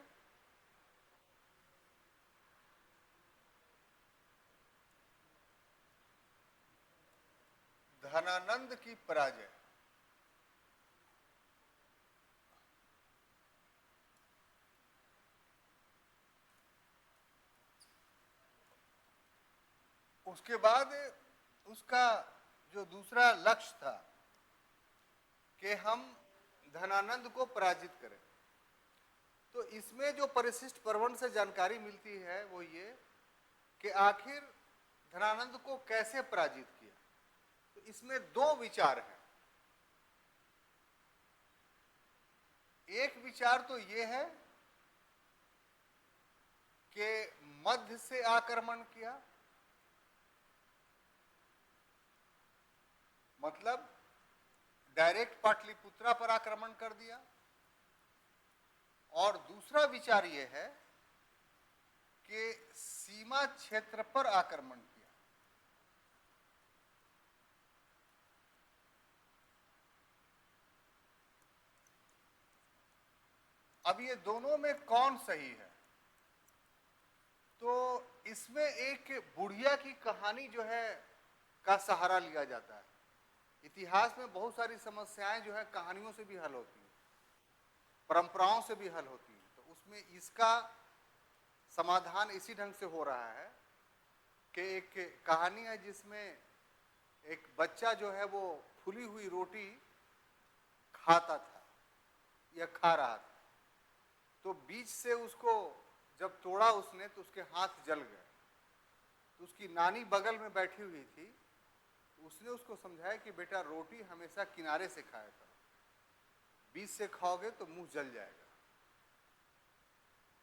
धनानंद की पराजय। उसके बाद उसका जो दूसरा लक्ष्य था कि हम धनानंद को पराजित करें। तो इसमें जो परिशिष्ट परवण से जानकारी मिलती है वो ये कि आखिर धनानंद को कैसे पराजित किया। तो इसमें दो विचार हैं। एक विचार तो ये है कि मध्य से आक्रमण किया, मतलब डायरेक्ट पाटलिपुत्रा पर आक्रमण कर दिया। और दूसरा विचार यह है कि सीमा क्षेत्र पर आक्रमण किया। अब ये दोनों में कौन सही है? तो इसमें एक बुढ़िया की कहानी जो है का सहारा लिया जाता है। इतिहास में बहुत सारी समस्याएं जो है कहानियों से भी हल होती हैं, परंपराओं से भी हल होती हैं। तो उसमें इसका समाधान इसी ढंग से हो रहा है कि एक कहानी है जिसमें एक बच्चा जो है वो फूली हुई रोटी खाता था या खा रहा था। तो बीच से उसको जब तोड़ा उसने तो उसके हाथ जल गए। तो उसकी नानी बगल में बैठी हुई थी, उसने उसको समझाया कि बेटा रोटी हमेशा किनारे से खाया करो, बीच से खाओगे तो मुंह जल जाएगा।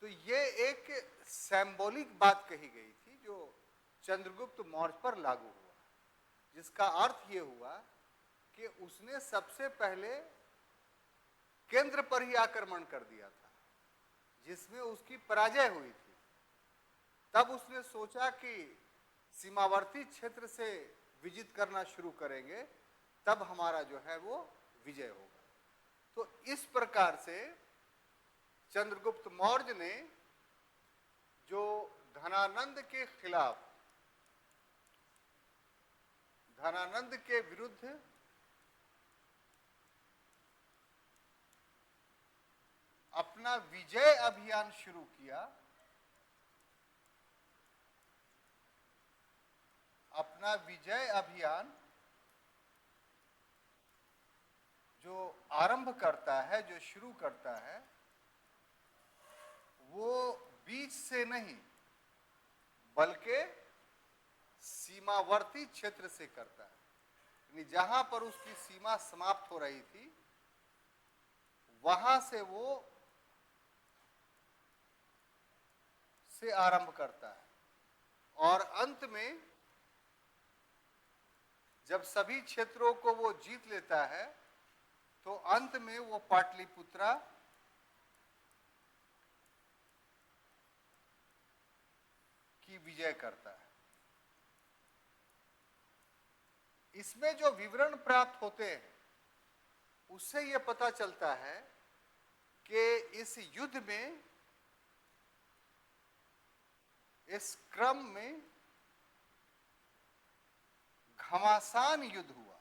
तो ये एक सिंबॉलिक बात कही गई थी जो चंद्रगुप्त मौर्य पर लागू हुआ, जिसका अर्थ ये हुआ कि उसने सबसे पहले केंद्र पर ही आक्रमण कर दिया था, जिसमें उसकी पराजय हुई थी। तब उसने सोचा कि सीमावर्ती क्षेत्र से विजित करना शुरू करेंगे, तब हमारा जो है वो विजय होगा। तो इस प्रकार से चंद्रगुप्त मौर्य ने जो धनानंद के खिलाफ, धनानंद के विरुद्ध अपना विजय अभियान शुरू किया, अपना विजय अभियान जो आरंभ करता है, जो शुरू करता है, वो बीच से नहीं बल्कि सीमावर्ती क्षेत्र से करता है। यानी जहां पर उसकी सीमा समाप्त हो रही थी वहां से वो से आरंभ करता है और अंत में जब सभी क्षेत्रों को वो जीत लेता है तो अंत में वो पाटलिपुत्रा की विजय करता है। इसमें जो विवरण प्राप्त होते हैं उससे यह पता चलता है कि इस युद्ध में, इस क्रम में घमासान युद्ध हुआ।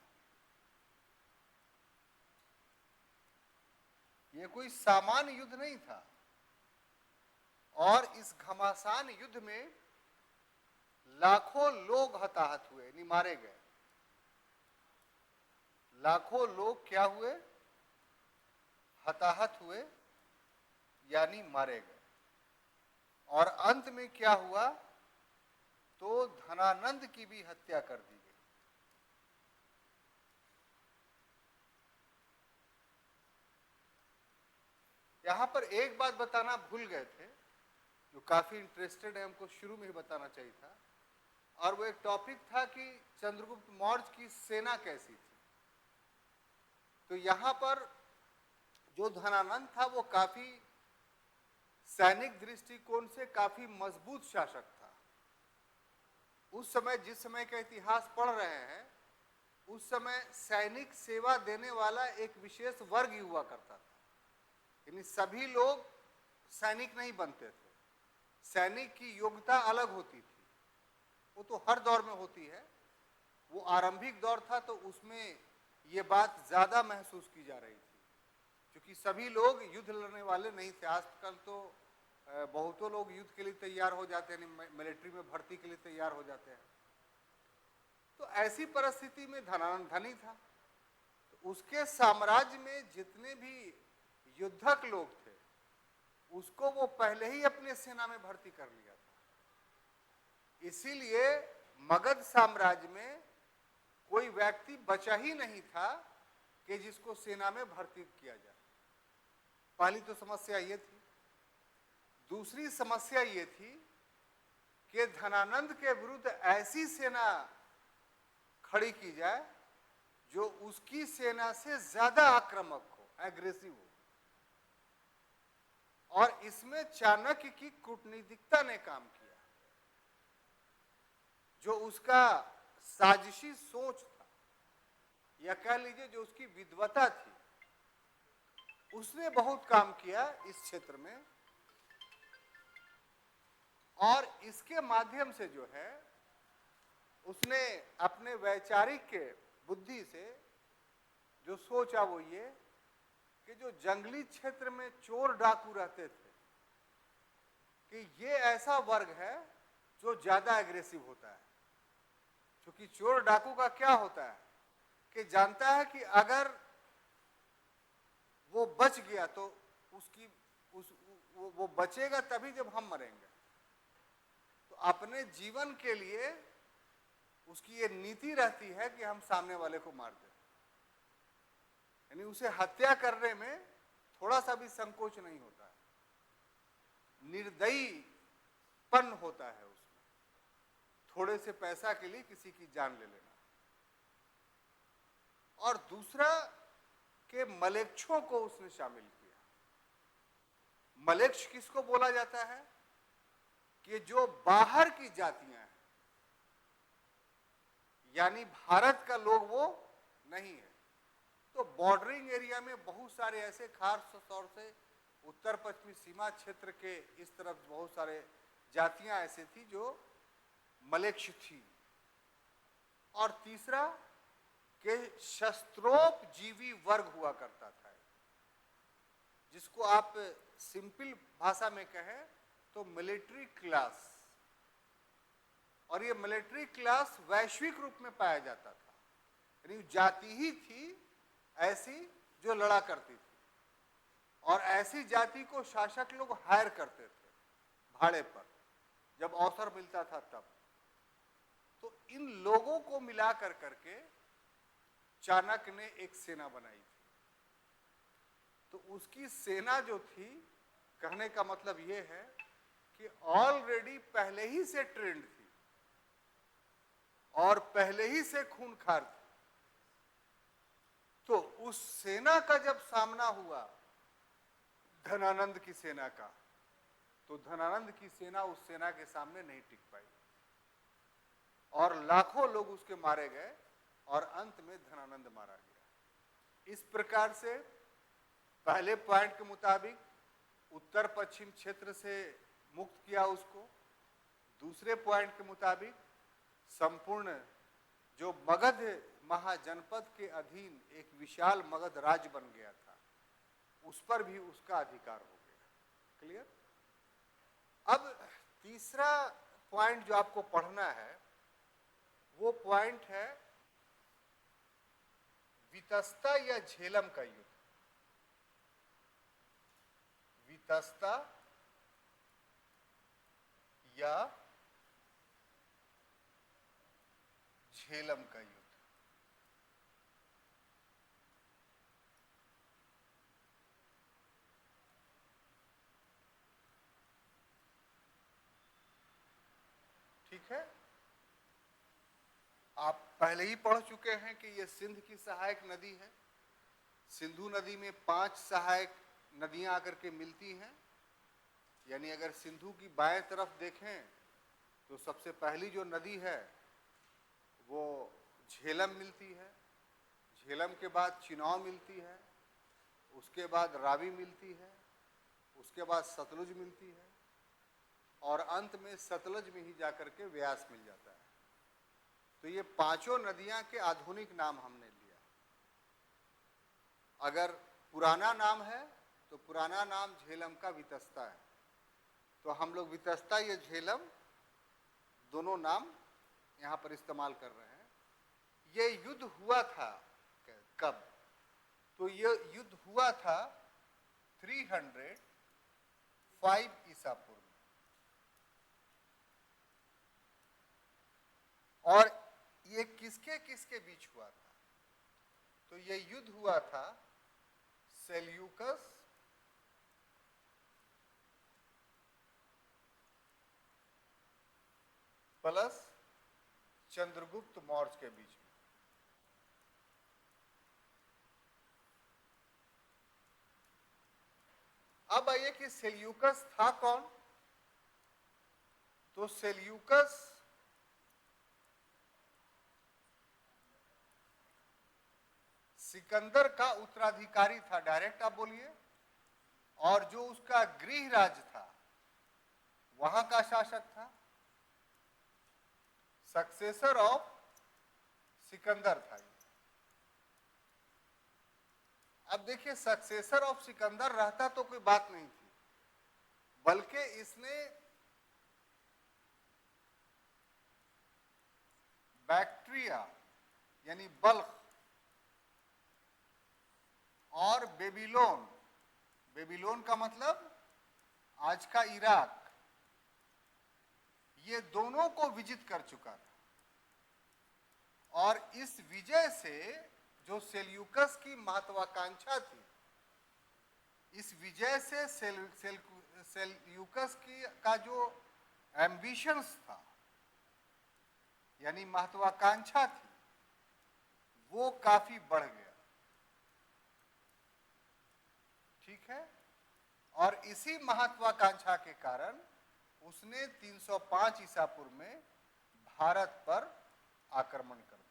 यह कोई सामान्य युद्ध नहीं था और इस घमासान युद्ध में लाखों लोग हताहत हुए, यानी मारे गए। लाखों लोग क्या हुए? हताहत हुए यानी मारे गए। और अंत में क्या हुआ? तो धनानंद की भी हत्या कर दी गई। यहां पर एक बात बताना भूल गए थे जो काफी इंटरेस्टेड है, हमको शुरू में ही बताना चाहिए था, और वो एक टॉपिक था कि चंद्रगुप्त मौर्य की सेना कैसी थी। तो यहां पर जो धनानंद था वो काफी सैनिक दृष्टिकोण से काफी मजबूत शासक था। उस समय, जिस समय का इतिहास पढ़ रहे हैं, उस समय सैनिक सेवा देने वाला एक विशेष वर्ग ही हुआ करता था। यानी सभी लोग सैनिक नहीं बनते थे। सैनिक की योग्यता अलग होती थी, वो तो हर दौर में होती है। वो आरंभिक दौर था तो उसमें ये बात ज्यादा महसूस की जा रही थी क्योंकि सभी लोग युद्ध लड़ने वाले नहीं थे। आजकल तो बहुतों लोग युद्ध के लिए तैयार हो जाते हैं, मिलिट्री में भर्ती के लिए तैयार हो जाते हैं। तो ऐसी परिस्थिति में धनानंद धनी था, तो उसके साम्राज्य में जितने भी युद्धक लोग थे उसको वो पहले ही अपने सेना में भर्ती कर लिया था। इसीलिए मगध साम्राज्य में कोई व्यक्ति बचा ही नहीं था कि जिसको सेना में भर्ती किया जाए। पहली तो समस्या ये थी। दूसरी समस्या ये थी कि धनानंद के विरुद्ध ऐसी सेना खड़ी की जाए जो उसकी सेना से ज्यादा आक्रामक हो, एग्रेसिव हो। और इसमें चाणक्य की कूटनीतिकता ने काम किया, जो उसका साजिशी सोच था, या कह लीजिए जो उसकी विद्वता थी, उसने बहुत काम किया इस क्षेत्र में। और इसके माध्यम से जो है उसने अपने वैचारिक के बुद्धि से जो सोचा वो ये कि जो जंगली क्षेत्र में चोर डाकू रहते थे कि ये ऐसा वर्ग है जो ज्यादा एग्रेसिव होता है। क्योंकि चोर डाकू का क्या होता है कि जानता है कि अगर वो बच गया तो वो बचेगा तभी जब हम मरेंगे। तो अपने जीवन के लिए उसकी ये नीति रहती है कि हम सामने वाले को मार दें, यानी उसे हत्या करने में थोड़ा सा भी संकोच नहीं होता है, निर्दयीपन होता है उसमें, थोड़े से पैसा के लिए किसी की जान ले लेना। और दूसरा कि मलेच्छों को उसने शामिल किया। मलेच्छ किसको बोला जाता है कि जो बाहर की जातियां हैं, यानी भारत का लोग वो नहीं है। तो बॉर्डरिंग एरिया में बहुत सारे ऐसे, खास तौर से उत्तर पश्चिमी सीमा क्षेत्र के इस तरफ बहुत सारे जातियां ऐसे थी जो मलेच्छ थी। और तीसरा कि शस्त्रोपजीवी वर्ग हुआ करता था, जिसको आप सिंपल भाषा में कहें तो मिलिट्री क्लास। और ये मिलिट्री क्लास वैश्विक रूप में पाया जाता था, यानी जाति ही थी ऐसी जो लड़ा करती थी, और ऐसी जाति को शासक लोग हायर करते थे भाड़े पर, जब अवसर मिलता था तब। तो इन लोगों को मिला कर करके चाणक्य ने एक सेना बनाई थी। तो उसकी सेना जो थी, कहने का मतलब यह है कि ऑलरेडी पहले ही से ट्रेंड थी और पहले ही से खूंखार थी। तो उस सेना का जब सामना हुआ धनानंद की सेना का, तो धनानंद की सेना उस सेना के सामने नहीं टिक पाई और लाखों लोग उसके मारे गए और अंत में धनानंद मारा गया। इस प्रकार से पहले पॉइंट के मुताबिक उत्तर पश्चिम क्षेत्र से मुक्त किया उसको। दूसरे पॉइंट के मुताबिक संपूर्ण जो मगध महाजनपद के अधीन एक विशाल मगध राज्य बन गया था, उस पर भी उसका अधिकार हो गया। क्लियर? अब तीसरा पॉइंट जो आपको पढ़ना है वो पॉइंट है वितस्ता या झेलम का युद्ध। वितस्ता या झेलम का युद्ध। ठीक है, आप पहले ही पढ़ चुके हैं कि यह सिंध की सहायक नदी है। सिंधु नदी में 5 सहायक नदियां आकर के मिलती हैं। यानी अगर सिंधु की बाएं तरफ देखें तो सबसे पहली जो नदी है वो झेलम मिलती है, झेलम के बाद चिनाव मिलती है, उसके बाद रावी मिलती है, उसके बाद सतलुज मिलती है और अंत में सतलुज में ही जाकर के व्यास मिल जाता है। तो ये पांचों नदियां के आधुनिक नाम हमने लिया। अगर पुराना नाम है तो पुराना नाम झेलम का वितस्ता है। तो हम लोग वितस्ता या झेलम दोनों नाम यहां पर इस्तेमाल कर रहे हैं। ये युद्ध हुआ था कब? तो ये युद्ध हुआ था 305 ईसा पूर्व में। और ये किसके किसके बीच हुआ था? तो ये युद्ध हुआ था सेल्यूकस प्लस चंद्रगुप्त मौर्य के बीच में। अब आइए कि सेल्यूकस था कौन? तो सेल्यूकस सिकंदर का उत्तराधिकारी था, डायरेक्ट आप बोलिए। और जो उसका गृह राज्य था वहां का शासक था, सक्सेसर ऑफ सिकंदर था। अब देखिए, सक्सेसर ऑफ सिकंदर रहता तो कोई बात नहीं थी, बल्कि इसने बैक्ट्रिया यानी बल्ख और बेबीलोन, बेबीलोन का मतलब आज का इराक, ये दोनों को विजित कर चुका था। और इस विजय से जो सेल्यूकस की महत्वाकांक्षा थी, इस विजय से सेल्यूकस की का जो एम्बिशंस था यानी महत्वाकांक्षा थी, वो काफी बढ़ गया। ठीक है, और इसी महत्वाकांक्षा के कारण उसने 305 ईसा पूर्व में भारत पर आक्रमण कर दिया।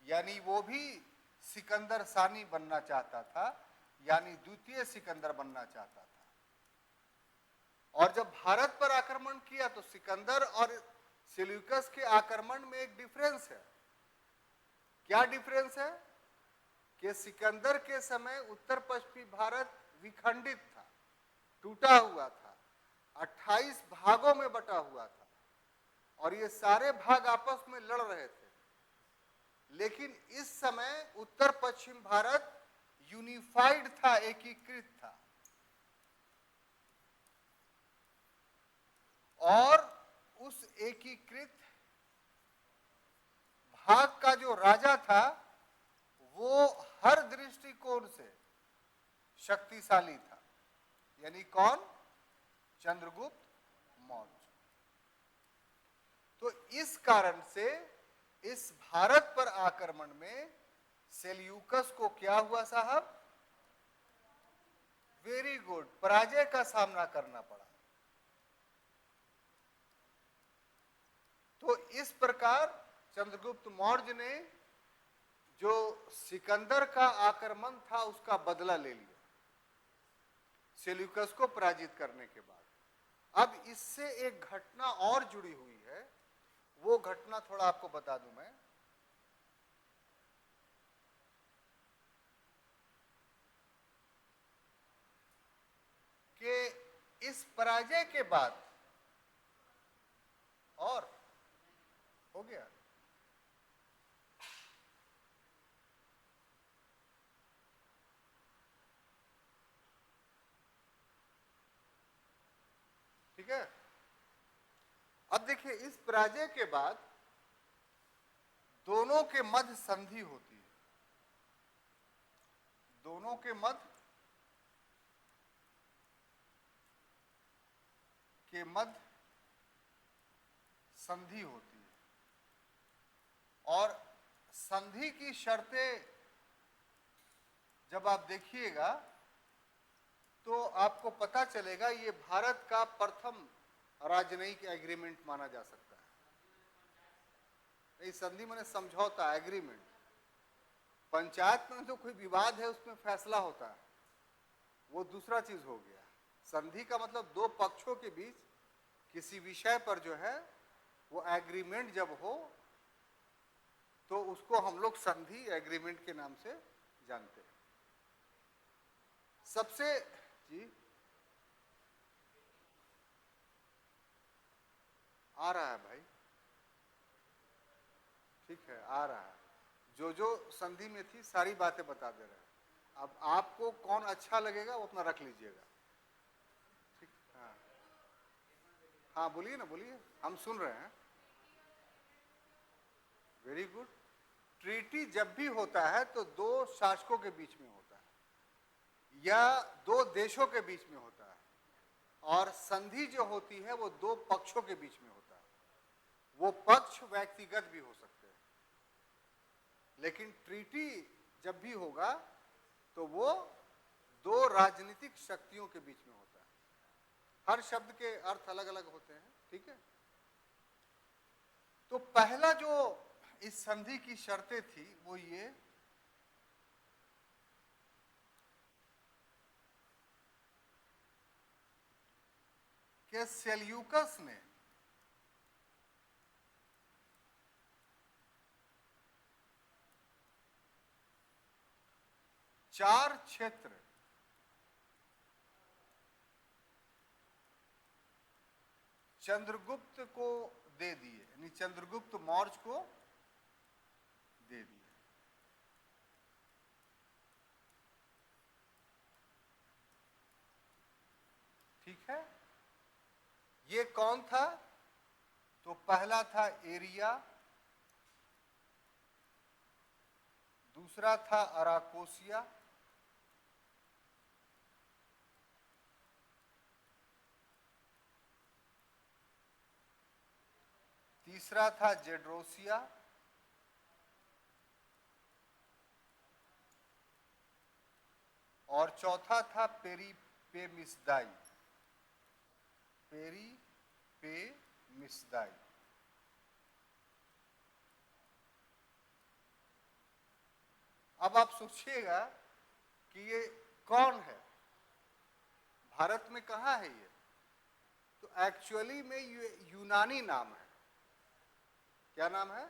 यानी वो भी सिकंदर सानी बनना चाहता था, यानी द्वितीय सिकंदर बनना चाहता था। और जब भारत पर आक्रमण किया तो सिकंदर और सेल्यूकस के आक्रमण में एक डिफरेंस है। क्या डिफरेंस है? कि सिकंदर के समय उत्तर पश्चिमी भारत विखंडित था, टूटा हुआ था, 28 भागों में बटा हुआ था और ये सारे भाग आपस में लड़ रहे थे। लेकिन इस समय उत्तर पश्चिम भारत यूनिफाइड था, एकीकृत था। और उस एकीकृत भाग का जो राजा था वो हर दृष्टिकोण से शक्तिशाली था। यानी कौन? चंद्रगुप्त मौर्य। तो इस कारण से इस भारत पर आक्रमण में सेल्यूकस को क्या हुआ साहब? वेरी गुड, पराजय का सामना करना पड़ा। तो इस प्रकार चंद्रगुप्त मौर्य ने जो सिकंदर का आक्रमण था उसका बदला ले लिया सेल्यूकस को पराजित करने के बाद। अब इससे एक घटना और जुड़ी हुई है, वो घटना थोड़ा आपको बता दूं मैं। कि इस पराजय के बाद और हो गया, ठीक है। अब देखिए, इस पराजय के बाद दोनों के मध्य संधि होती है। दोनों के मध्य संधि होती है। और संधि की शर्तें जब आप देखिएगा तो आपको पता चलेगा ये भारत का प्रथम राजनयिक एग्रीमेंट माना जा सकता है। इस संधि माने समझौता, एग्रीमेंट। पंचायत में तो कोई विवाद है उसमें फैसला होता है, वो दूसरा चीज हो गया। संधि का मतलब दो पक्षों के बीच किसी विषय पर जो है वो एग्रीमेंट जब हो तो उसको हम लोग संधि, एग्रीमेंट के नाम से जानते हैं। सबसे जी आ रहा है भाई, ठीक है, आ रहा है। जो जो संधि में थी सारी बातें बता दे रहे हैं। अब आपको कौन अच्छा लगेगा वो अपना रख लीजिएगा, ठीक। हाँ हाँ, बोलिए ना, बोलिए, हम सुन रहे हैं। Very good. ट्रीटी जब भी होता है तो दो शासकों के बीच में होता है या दो देशों के बीच में होता है, और संधि जो होती है वो दो पक्षों के बीच में होता है। वो पक्ष व्यक्तिगत भी हो सकते हैं, लेकिन ट्रीटी जब भी होगा तो वो दो राजनीतिक शक्तियों के बीच में होता है। हर शब्द के अर्थ अलग अलग होते हैं, ठीक है। तो पहला जो इस संधि की शर्तें थी वो ये कि सेल्यूकस ने चार क्षेत्र चंद्रगुप्त को दे दिए, यानी चंद्रगुप्त मौर्य को दे दिए। ठीक है। ये कौन था? तो पहला था एरिया, दूसरा था अराकोसिया, तीसरा था जेड्रोसिया, और चौथा था पेरीपेमिसदाई। पेरीपेमिसदाई। अब आप सोचिएगा कि ये कौन है, भारत में कहाँ है ये? तो एक्चुअली में ये यूनानी नाम है। क्या नाम है?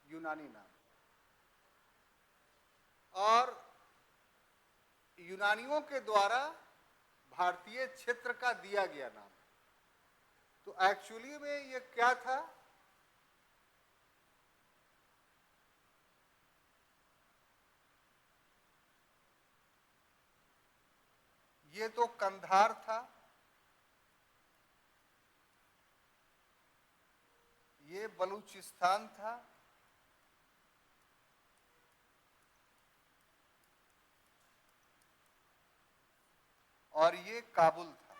यूनानी नाम। और यूनानियों के द्वारा भारतीय क्षेत्र का दिया गया नाम। तो एक्चुअली में ये क्या था? ये तो कंधार था, ये बलूचिस्तान था, और ये काबुल था।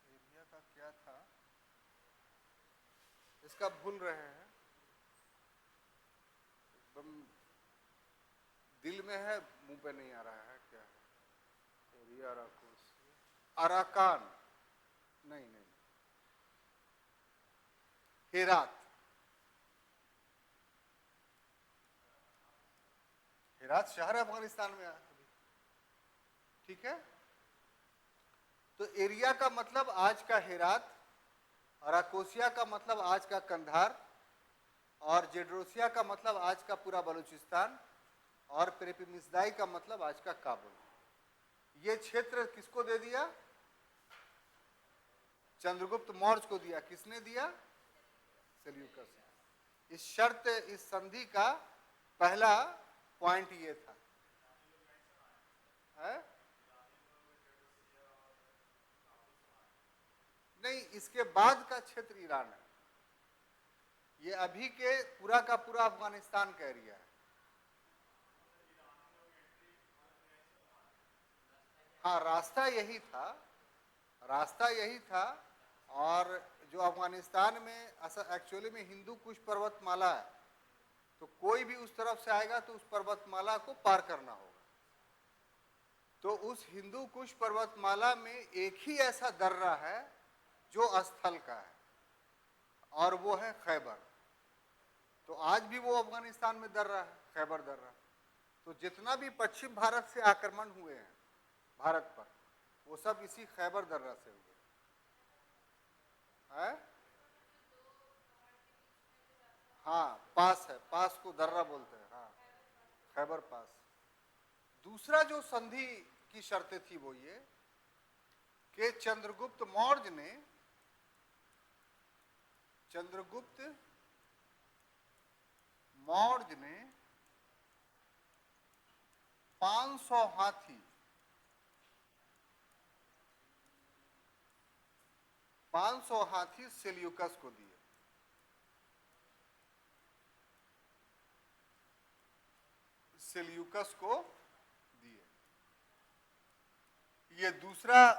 एरिया का क्या था इसका भूल रहे हैं, एकदम दिल में है, मुंह पे नहीं आ रहा है। क्या है एरिया? अराकान नहीं, नहीं, हेरात। हेरात शहर अफगानिस्तान में है, ठीक है। तो एरिया का मतलब आज का हेरात, अराकोसिया का मतलब आज का कंधार, और जेड्रोसिया का मतलब आज का पूरा बलूचिस्तान, और पेरेपिमिसदाई का मतलब आज का काबुल। ये क्षेत्र किसको दे दिया? चंद्रगुप्त मौर्य को दिया। किसने दिया? सेल्यूकस ने। इस शर्त, इस संधि का पहला पॉइंट ये था है? नहीं, इसके बाद का क्षेत्र ईरान है। ये अभी के पूरा का पूरा अफगानिस्तान का एरिया है। हाँ, रास्ता यही था, रास्ता यही था। और जो अफगानिस्तान में एक्चुअली में हिंदू कुश पर्वतमाला है, तो कोई भी उस तरफ से आएगा तो उस पर्वतमाला को पार करना होगा। तो उस हिंदू कुश पर्वतमाला में एक ही ऐसा दर्रा है जो स्थल का है, और वो है खैबर। तो आज भी वो अफगानिस्तान में दर्रा है, खैबर दर्रा। तो जितना भी पश्चिम भारत से आक्रमण हुए हैं भारत पर, वो सब इसी खैबर दर्रा से हुए है। हाँ, पास है, पास को दर्रा बोलते हैं। हाँ, खैबर पास। दूसरा जो संधि की शर्तें थी वो ये कि चंद्रगुप्त मौर्य ने 500 हाथी, 500 हाथी सेल्यूकस को दिए। सेल्यूकस को दिए। ये दूसरा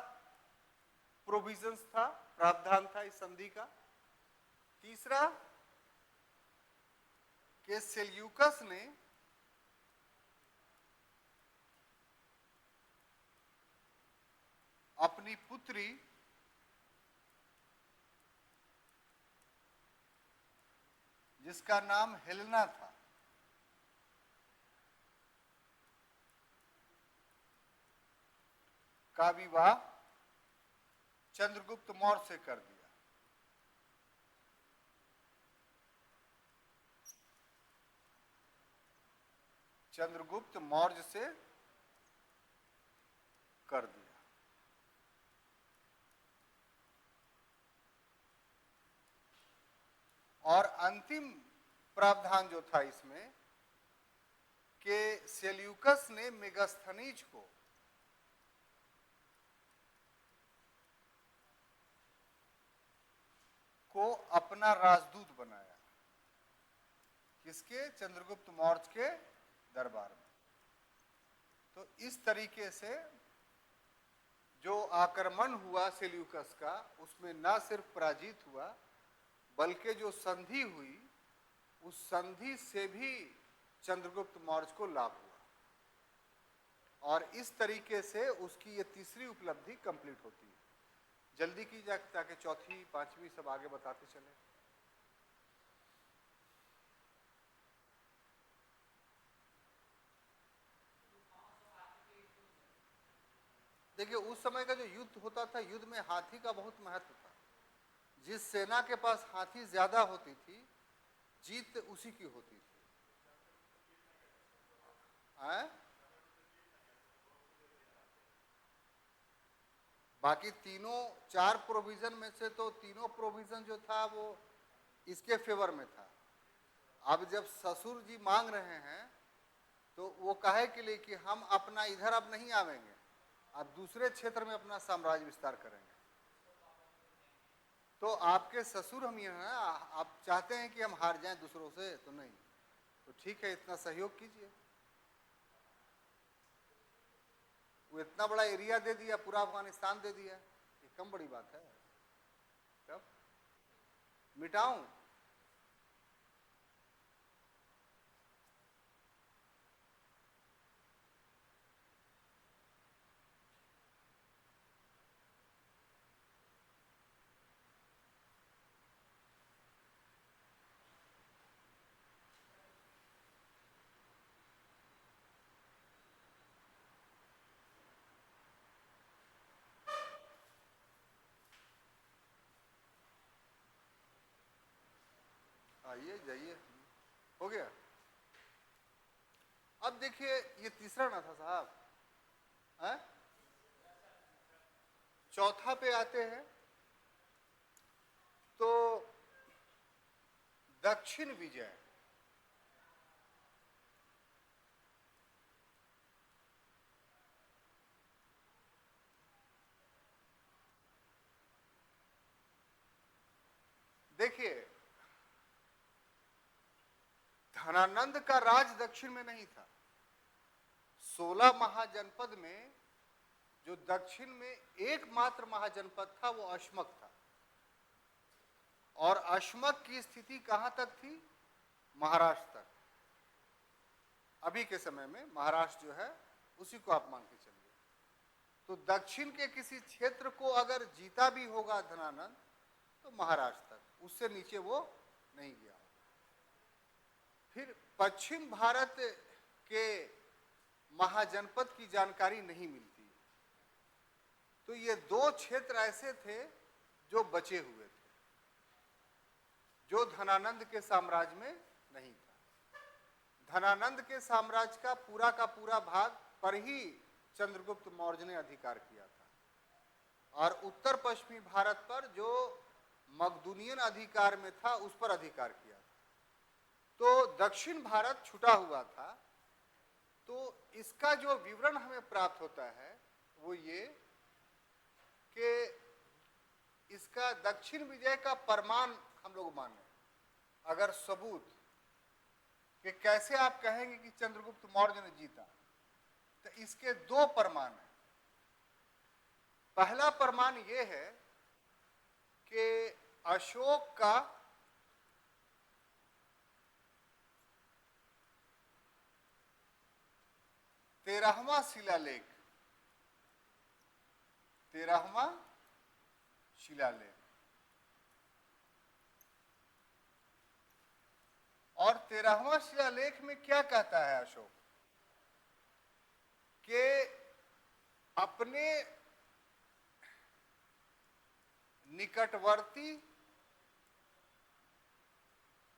प्रोविजंस था, प्रावधान था इस संधि का। तीसरा कि सेल्यूकस ने अपनी पुत्री जिसका नाम हेलेना था, का विवाह चंद्रगुप्त मौर्य से कर दिया। चंद्रगुप्त मौर्य से कर दिया। और अंतिम प्रावधान जो था इसमें कि सेल्यूकस ने मेगास्थनीज को अपना राजदूत बनाया। किसके? चंद्रगुप्त मौर्य के दरबार में। तो इस तरीके से जो आक्रमण हुआ सेल्यूकस का, उसमें न सिर्फ पराजित हुआ, बल्कि जो संधि हुई, उस संधि से भी चंद्रगुप्त मौर्य को लाभ हुआ। और इस तरीके से उसकी ये तीसरी उपलब्धि कंप्लीट होती है। जल्दी की जाए ताकि चौथी पांचवी सब आगे बताते चले। देखिए, उस समय का जो युद्ध होता था, युद्ध में हाथी का बहुत महत्व था। जिस सेना के पास हाथी ज्यादा होती थी, जीत उसी की होती थी। बाकी तीनों 4 प्रोविजन में से तो तीनों प्रोविजन जो था वो इसके फेवर में था। अब जब ससुर जी मांग रहे हैं तो वो काहे के लिए कि हम अपना इधर अब नहीं आवेंगे, अब दूसरे क्षेत्र में अपना साम्राज्य विस्तार करेंगे। तो आपके ससुर हम ये हैं, आप चाहते हैं कि हम हार जाएं दूसरों से, तो नहीं, तो ठीक है इतना सहयोग कीजिए। वो इतना बड़ा एरिया दे दिया, पूरा अफगानिस्तान दे दिया, ये कम बड़ी बात है। तब मिटाऊं? आइए जाइए, हो गया। अब देखिए ये तीसरा ना था साहब, है? चौथा पे आते हैं तो दक्षिण विजय। देखिए धनानंद का राज दक्षिण में नहीं था। 16 महाजनपद में जो दक्षिण में एकमात्र महाजनपद था वो अशमक था, और अशमक की स्थिति कहां तक थी? महाराष्ट्र तक। अभी के समय में महाराष्ट्र जो है उसी को आप मान के चलिए। तो दक्षिण के किसी क्षेत्र को अगर जीता भी होगा धनानंद तो महाराष्ट्र तक, उससे नीचे वो नहीं गया। फिर पश्चिम भारत के महाजनपद की जानकारी नहीं मिलती। तो ये दो क्षेत्र ऐसे थे जो बचे हुए थे, जो धनानंद के साम्राज्य में नहीं था। धनानंद के साम्राज्य का पूरा भाग पर ही चंद्रगुप्त मौर्य ने अधिकार किया था, और उत्तर पश्चिमी भारत पर जो मकदूनियन अधिकार में था उस पर अधिकार किया था। तो दक्षिण भारत छुटा हुआ था। तो इसका जो विवरण हमें प्राप्त होता है वो ये कि इसका दक्षिण विजय का प्रमाण हम लोग माने, अगर सबूत कि कैसे आप कहेंगे कि चंद्रगुप्त मौर्य ने जीता, तो इसके दो प्रमाण हैं। पहला प्रमाण ये है कि अशोक का तेरहवां शिलालेख, और 13वां शिलालेख में क्या कहता है अशोक? कि अपने निकटवर्ती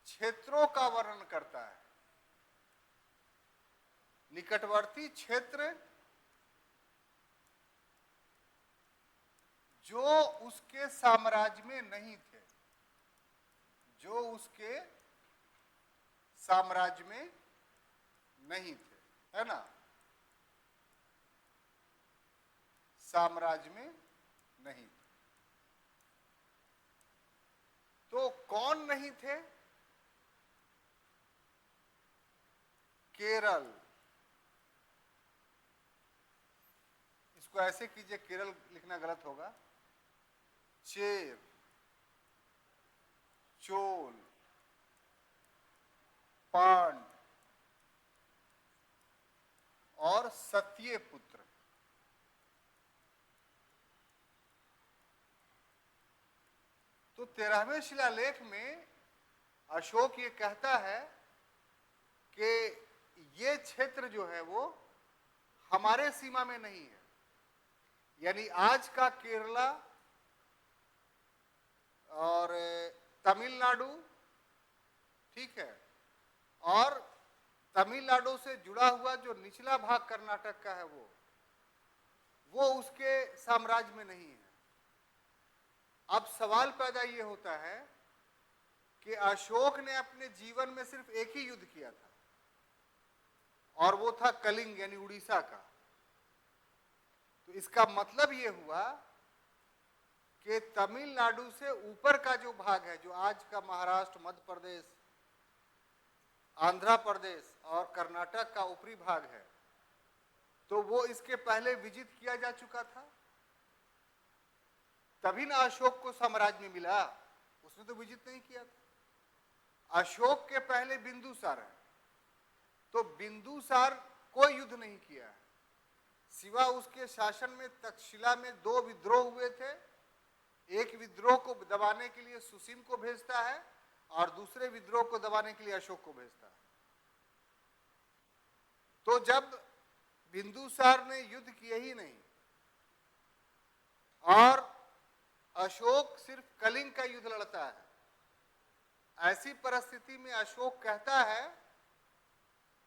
क्षेत्रों का वर्णन करता है। निकटवर्ती क्षेत्र जो उसके साम्राज्य में नहीं थे, जो उसके साम्राज्य में नहीं थे, है ना, साम्राज्य में नहीं थे। तो कौन नहीं थे? केरल। इसको ऐसे कीजिए, केरल लिखना गलत होगा। चेर, चोल, पांड और सत्यपुत्र। तो 13वें शिलालेख में अशोक ये कहता है कि ये क्षेत्र जो है वो हमारे सीमा में नहीं है। यानी आज का केरला और तमिलनाडु, ठीक है, और तमिलनाडु से जुड़ा हुआ जो निचला भाग कर्नाटक का है वो उसके साम्राज्य में नहीं है। अब सवाल पैदा ये होता है कि अशोक ने अपने जीवन में सिर्फ एक ही युद्ध किया था, और वो था कलिंग यानी उड़ीसा का। तो इसका मतलब ये हुआ कि तमिलनाडु से ऊपर का जो भाग है, जो आज का महाराष्ट्र, मध्य प्रदेश, आंध्र प्रदेश और कर्नाटक का ऊपरी भाग है, तो वो इसके पहले विजित किया जा चुका था। तभी ना अशोक को साम्राज्य में मिला, उसने तो विजित नहीं किया था। अशोक के पहले बिंदुसार है, तो बिंदुसार कोई युद्ध नहीं किया है, सिवा उसके शासन में तक्षशिला में 2 विद्रोह हुए थे। एक विद्रोह को दबाने के लिए सुसीम को भेजता है और दूसरे विद्रोह को दबाने के लिए अशोक को भेजता है। तो जब बिंदुसार ने युद्ध किए ही नहीं और अशोक सिर्फ कलिंग का युद्ध लड़ता है, ऐसी परिस्थिति में अशोक कहता है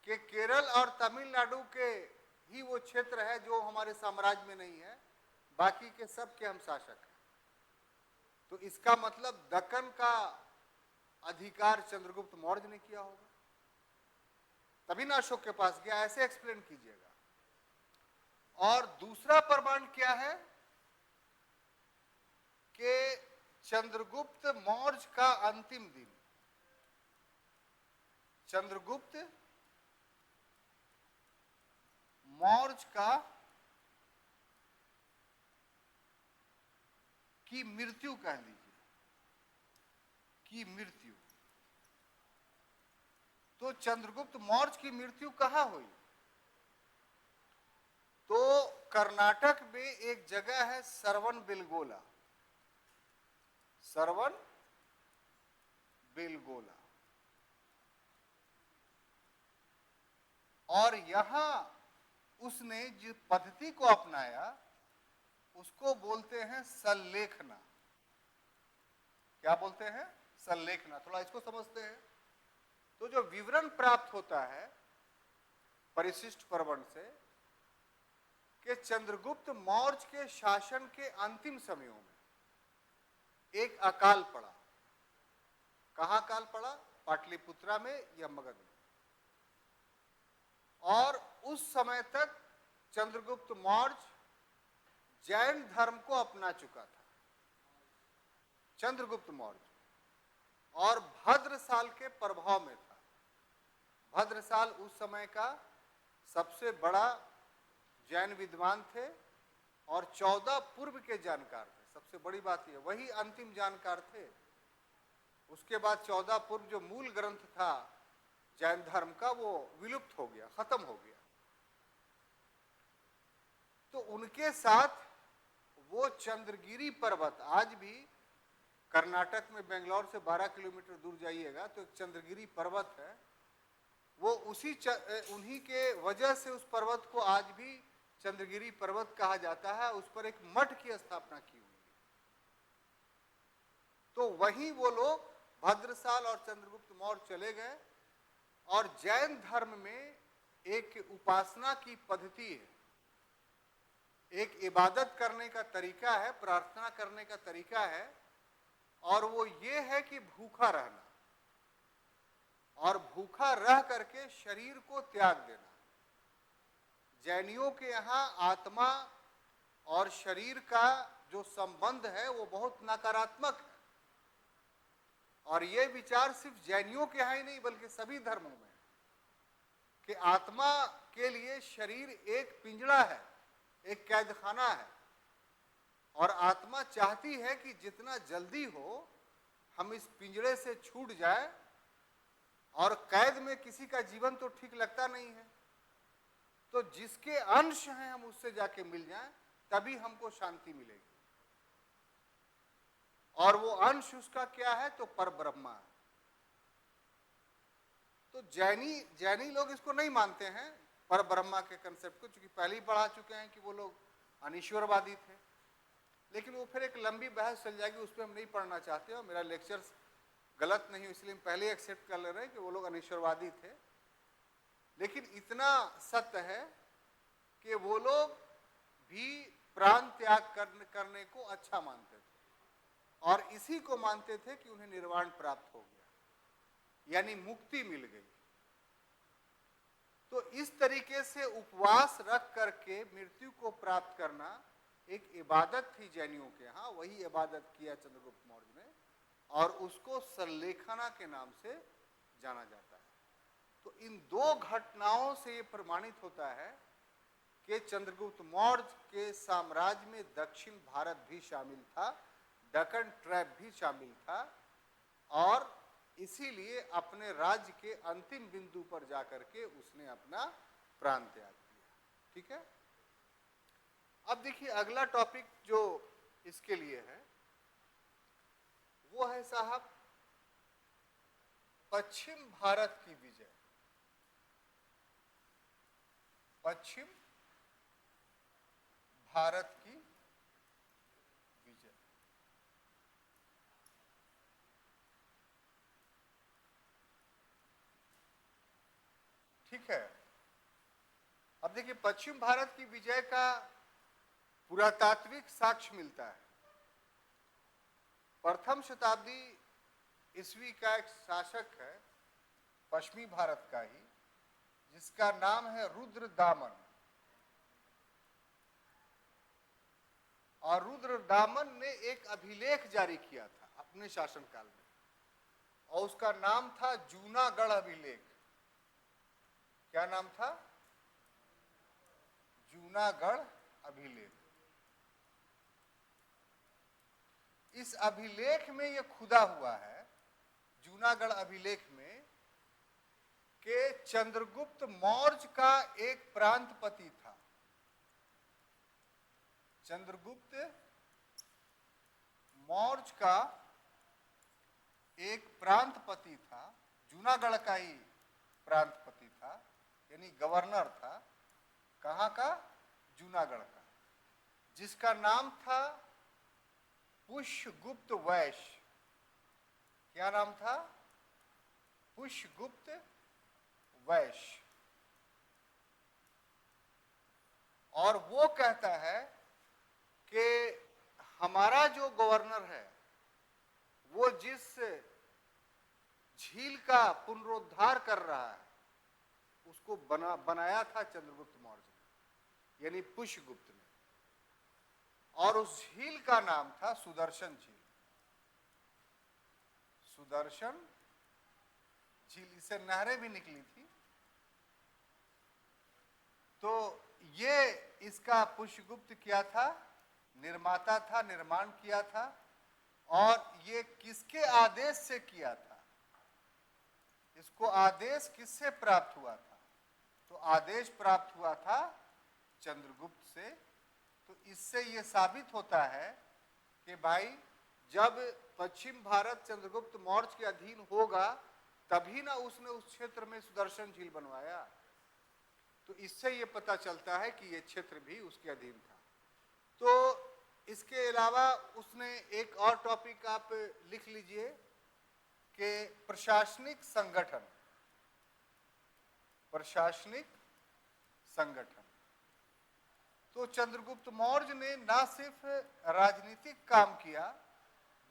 कि केरल और तमिलनाडु के ही वो क्षेत्र है जो हमारे साम्राज्य में नहीं है, बाकी के सब के हम शासक हैं। तो इसका मतलब दक्कन का अधिकार चंद्रगुप्त मौर्य ने किया होगा, तभी ना अशोक के पास गया, ऐसे एक्सप्लेन कीजिएगा। और दूसरा प्रमाण क्या है कि चंद्रगुप्त मौर्य का अंतिम दिन, चंद्रगुप्त मौर्य की मृत्यु कह लीजिए, की मृत्यु। तो चंद्रगुप्त मौर्य की मृत्यु कहां हुई? तो कर्नाटक में एक जगह है सरवन बेलगोला, सरवन बेलगोला, और यहां उसने जिस पद्धति को अपनाया उसको बोलते हैं संलेखना। क्या बोलते हैं? संलेखना। थोड़ा इसको समझते हैं। तो जो विवरण प्राप्त होता है परिशिष्ट प्रवण से कि चंद्रगुप्त मौर्य के शासन के अंतिम समयों में एक अकाल पड़ा। कहां अकाल पड़ा? पाटलिपुत्रा में या मगध में। और उस समय तक चंद्रगुप्त मौर्य जैन धर्म को अपना चुका था, चंद्रगुप्त मौर्य, और भद्रसाल के प्रभाव में था। भद्रसाल उस समय का सबसे बड़ा जैन विद्वान थे और 14 पूर्व के जानकार थे। सबसे बड़ी बात यह, वही अंतिम जानकार थे। उसके बाद 14 पूर्व जो मूल ग्रंथ था जैन धर्म का, वो विलुप्त हो गया, खत्म हो गया। तो उनके साथ वो चंद्रगिरी पर्वत, आज भी कर्नाटक में बेंगलोर से 12 किलोमीटर दूर जाइएगा तो एक चंद्रगिरी पर्वत है, वो उन्हीं के वजह से उस पर्वत को आज भी चंद्रगिरी पर्वत कहा जाता है। उस पर एक मठ की स्थापना की हुई है। तो वहीं वो लोग भद्रसाल और चंद्रगुप्त मौर्य चले गए। और जैन धर्म में एक उपासना की पद्धति है, एक इबादत करने का तरीका है, प्रार्थना करने का तरीका है, और वो ये है कि भूखा रहना और भूखा रह करके शरीर को त्याग देना। जैनियों के यहाँ आत्मा और शरीर का जो संबंध है वो बहुत नकारात्मक है, और ये विचार सिर्फ जैनियों के यहाँ ही नहीं बल्कि सभी धर्मों में, कि आत्मा के लिए शरीर एक पिंजड़ा है, एक कैदखाना है, और आत्मा चाहती है कि जितना जल्दी हो हम इस पिंजड़े से छूट जाए। और कैद में किसी का जीवन तो ठीक लगता नहीं है, तो जिसके अंश हैं हम उससे जाके मिल जाएं, तभी हमको शांति मिलेगी। और वो अंश उसका क्या है? तो परब्रह्मा है। तो जैनी लोग इसको नहीं मानते हैं, परब्रह्मा के कंसेप्ट को, चूंकि पहले ही पढ़ा चुके हैं कि वो लोग अनीश्वरवादी थे। लेकिन वो फिर एक लंबी बहस चल जाएगी, उस पर हम नहीं पढ़ना चाहते, और मेरा लेक्चर्स गलत नहीं, इसलिए हम पहले एक्सेप्ट कर ले रहे हैं कि वो लोग अनीश्वरवादी थे। लेकिन इतना सत्य है कि वो लोग भी प्राण त्याग करने को अच्छा मानते थे, और इसी को मानते थे कि उन्हें निर्वाण प्राप्त हो गया, यानी मुक्ति मिल गई। तो इस तरीके से उपवास रख करके मृत्यु को प्राप्त करना एक इबादत थी जैनियों के यहाँ, वही इबादत किया चंद्रगुप्त मौर्य ने और उसको सल्लेखना के नाम से जाना जाता है। तो इन दो घटनाओं से ये प्रमाणित होता है कि चंद्रगुप्त मौर्य के साम्राज्य में दक्षिण भारत भी शामिल था, दक्कन ट्रैप भी शामिल था और इसीलिए अपने राज्य के अंतिम बिंदु पर जाकर के उसने अपना प्राण त्याग किया। ठीक है, अब देखिए अगला टॉपिक जो इसके लिए है वो है साहब पश्चिम भारत की विजय। पश्चिम भारत की विजय। ठीक है, अब देखिए पश्चिम भारत की विजय का पुरातात्विक साक्ष्य मिलता है। प्रथम शताब्दी ईस्वी का एक शासक है पश्चिमी भारत का ही, जिसका नाम है रुद्रदामन। और रुद्रदामन ने एक अभिलेख जारी किया था अपने शासनकाल में और उसका नाम था जूनागढ़ अभिलेख। क्या नाम था? जूनागढ़ अभिलेख। इस अभिलेख में यह खुदा हुआ है, जूनागढ़ अभिलेख में, कि चंद्रगुप्त मौर्य का एक प्रांतपति था। चंद्रगुप्त मौर्य का एक प्रांतपति था, जूनागढ़ का ही प्रांतपति था, यानी गवर्नर था। कहाँ का? जूनागढ़ का, जिसका नाम था पुष्यगुप्त वैश्य। क्या नाम था? पुष्यगुप्त वैश्य। और वो कहता है कि हमारा जो गवर्नर है वो जिस झील का पुनरुद्धार कर रहा है उसको बनाया था चंद्रगुप्त मौर्य ने, यानी पुष्यगुप्त ने। और उस झील का नाम था सुदर्शन झील। सुदर्शन झील, इससे नहरें भी निकली थी। तो ये इसका पुष्यगुप्त किया था, निर्माता था, निर्माण किया था। और ये किसके आदेश से किया था? इसको आदेश किससे प्राप्त हुआ था? तो आदेश प्राप्त हुआ था चंद्रगुप्त से। तो इससे ये साबित होता है कि भाई जब पश्चिम भारत चंद्रगुप्त मौर्य के अधीन होगा तभी ना उसने उस क्षेत्र में सुदर्शन झील बनवाया। तो इससे ये पता चलता है कि ये क्षेत्र भी उसके अधीन था। तो इसके अलावा उसने एक और टॉपिक आप लिख लीजिए कि प्रशासनिक संगठन। प्रशासनिक संगठन। तो चंद्रगुप्त मौर्य ने न सिर्फ राजनीतिक काम किया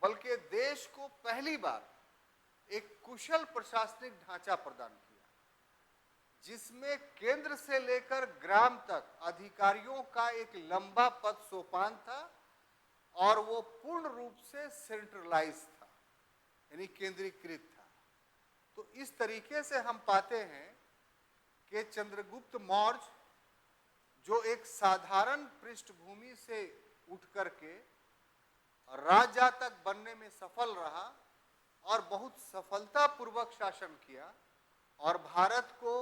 बल्कि देश को पहली बार एक कुशल प्रशासनिक ढांचा प्रदान किया, जिसमें केंद्र से लेकर ग्राम तक अधिकारियों का एक लंबा पद सोपान था और वो पूर्ण रूप से सेंट्रलाइज था, यानी केंद्रीकृत था। तो इस तरीके से हम पाते हैं कि चंद्रगुप्त मौर्य जो एक साधारण पृष्ठभूमि से उठ करके राजजातक बनने में सफल रहा और बहुत सफलतापूर्वक शासन किया और भारत को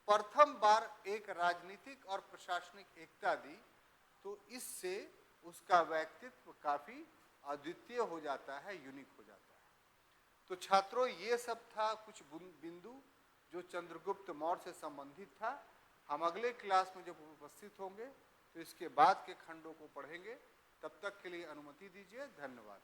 प्रथम बार एक राजनीतिक और प्रशासनिक एकता दी, तो इससे उसका व्यक्तित्व काफी अद्वितीय हो जाता है, यूनिक हो जाता है। तो छात्रों, ये सब था कुछ बिंदु जो चंद्रगुप्त मौर्य से संबंधित था। हम अगले क्लास में जब उपस्थित होंगे तो इसके बाद के खंडों को पढ़ेंगे। तब तक के लिए अनुमति दीजिए। धन्यवाद।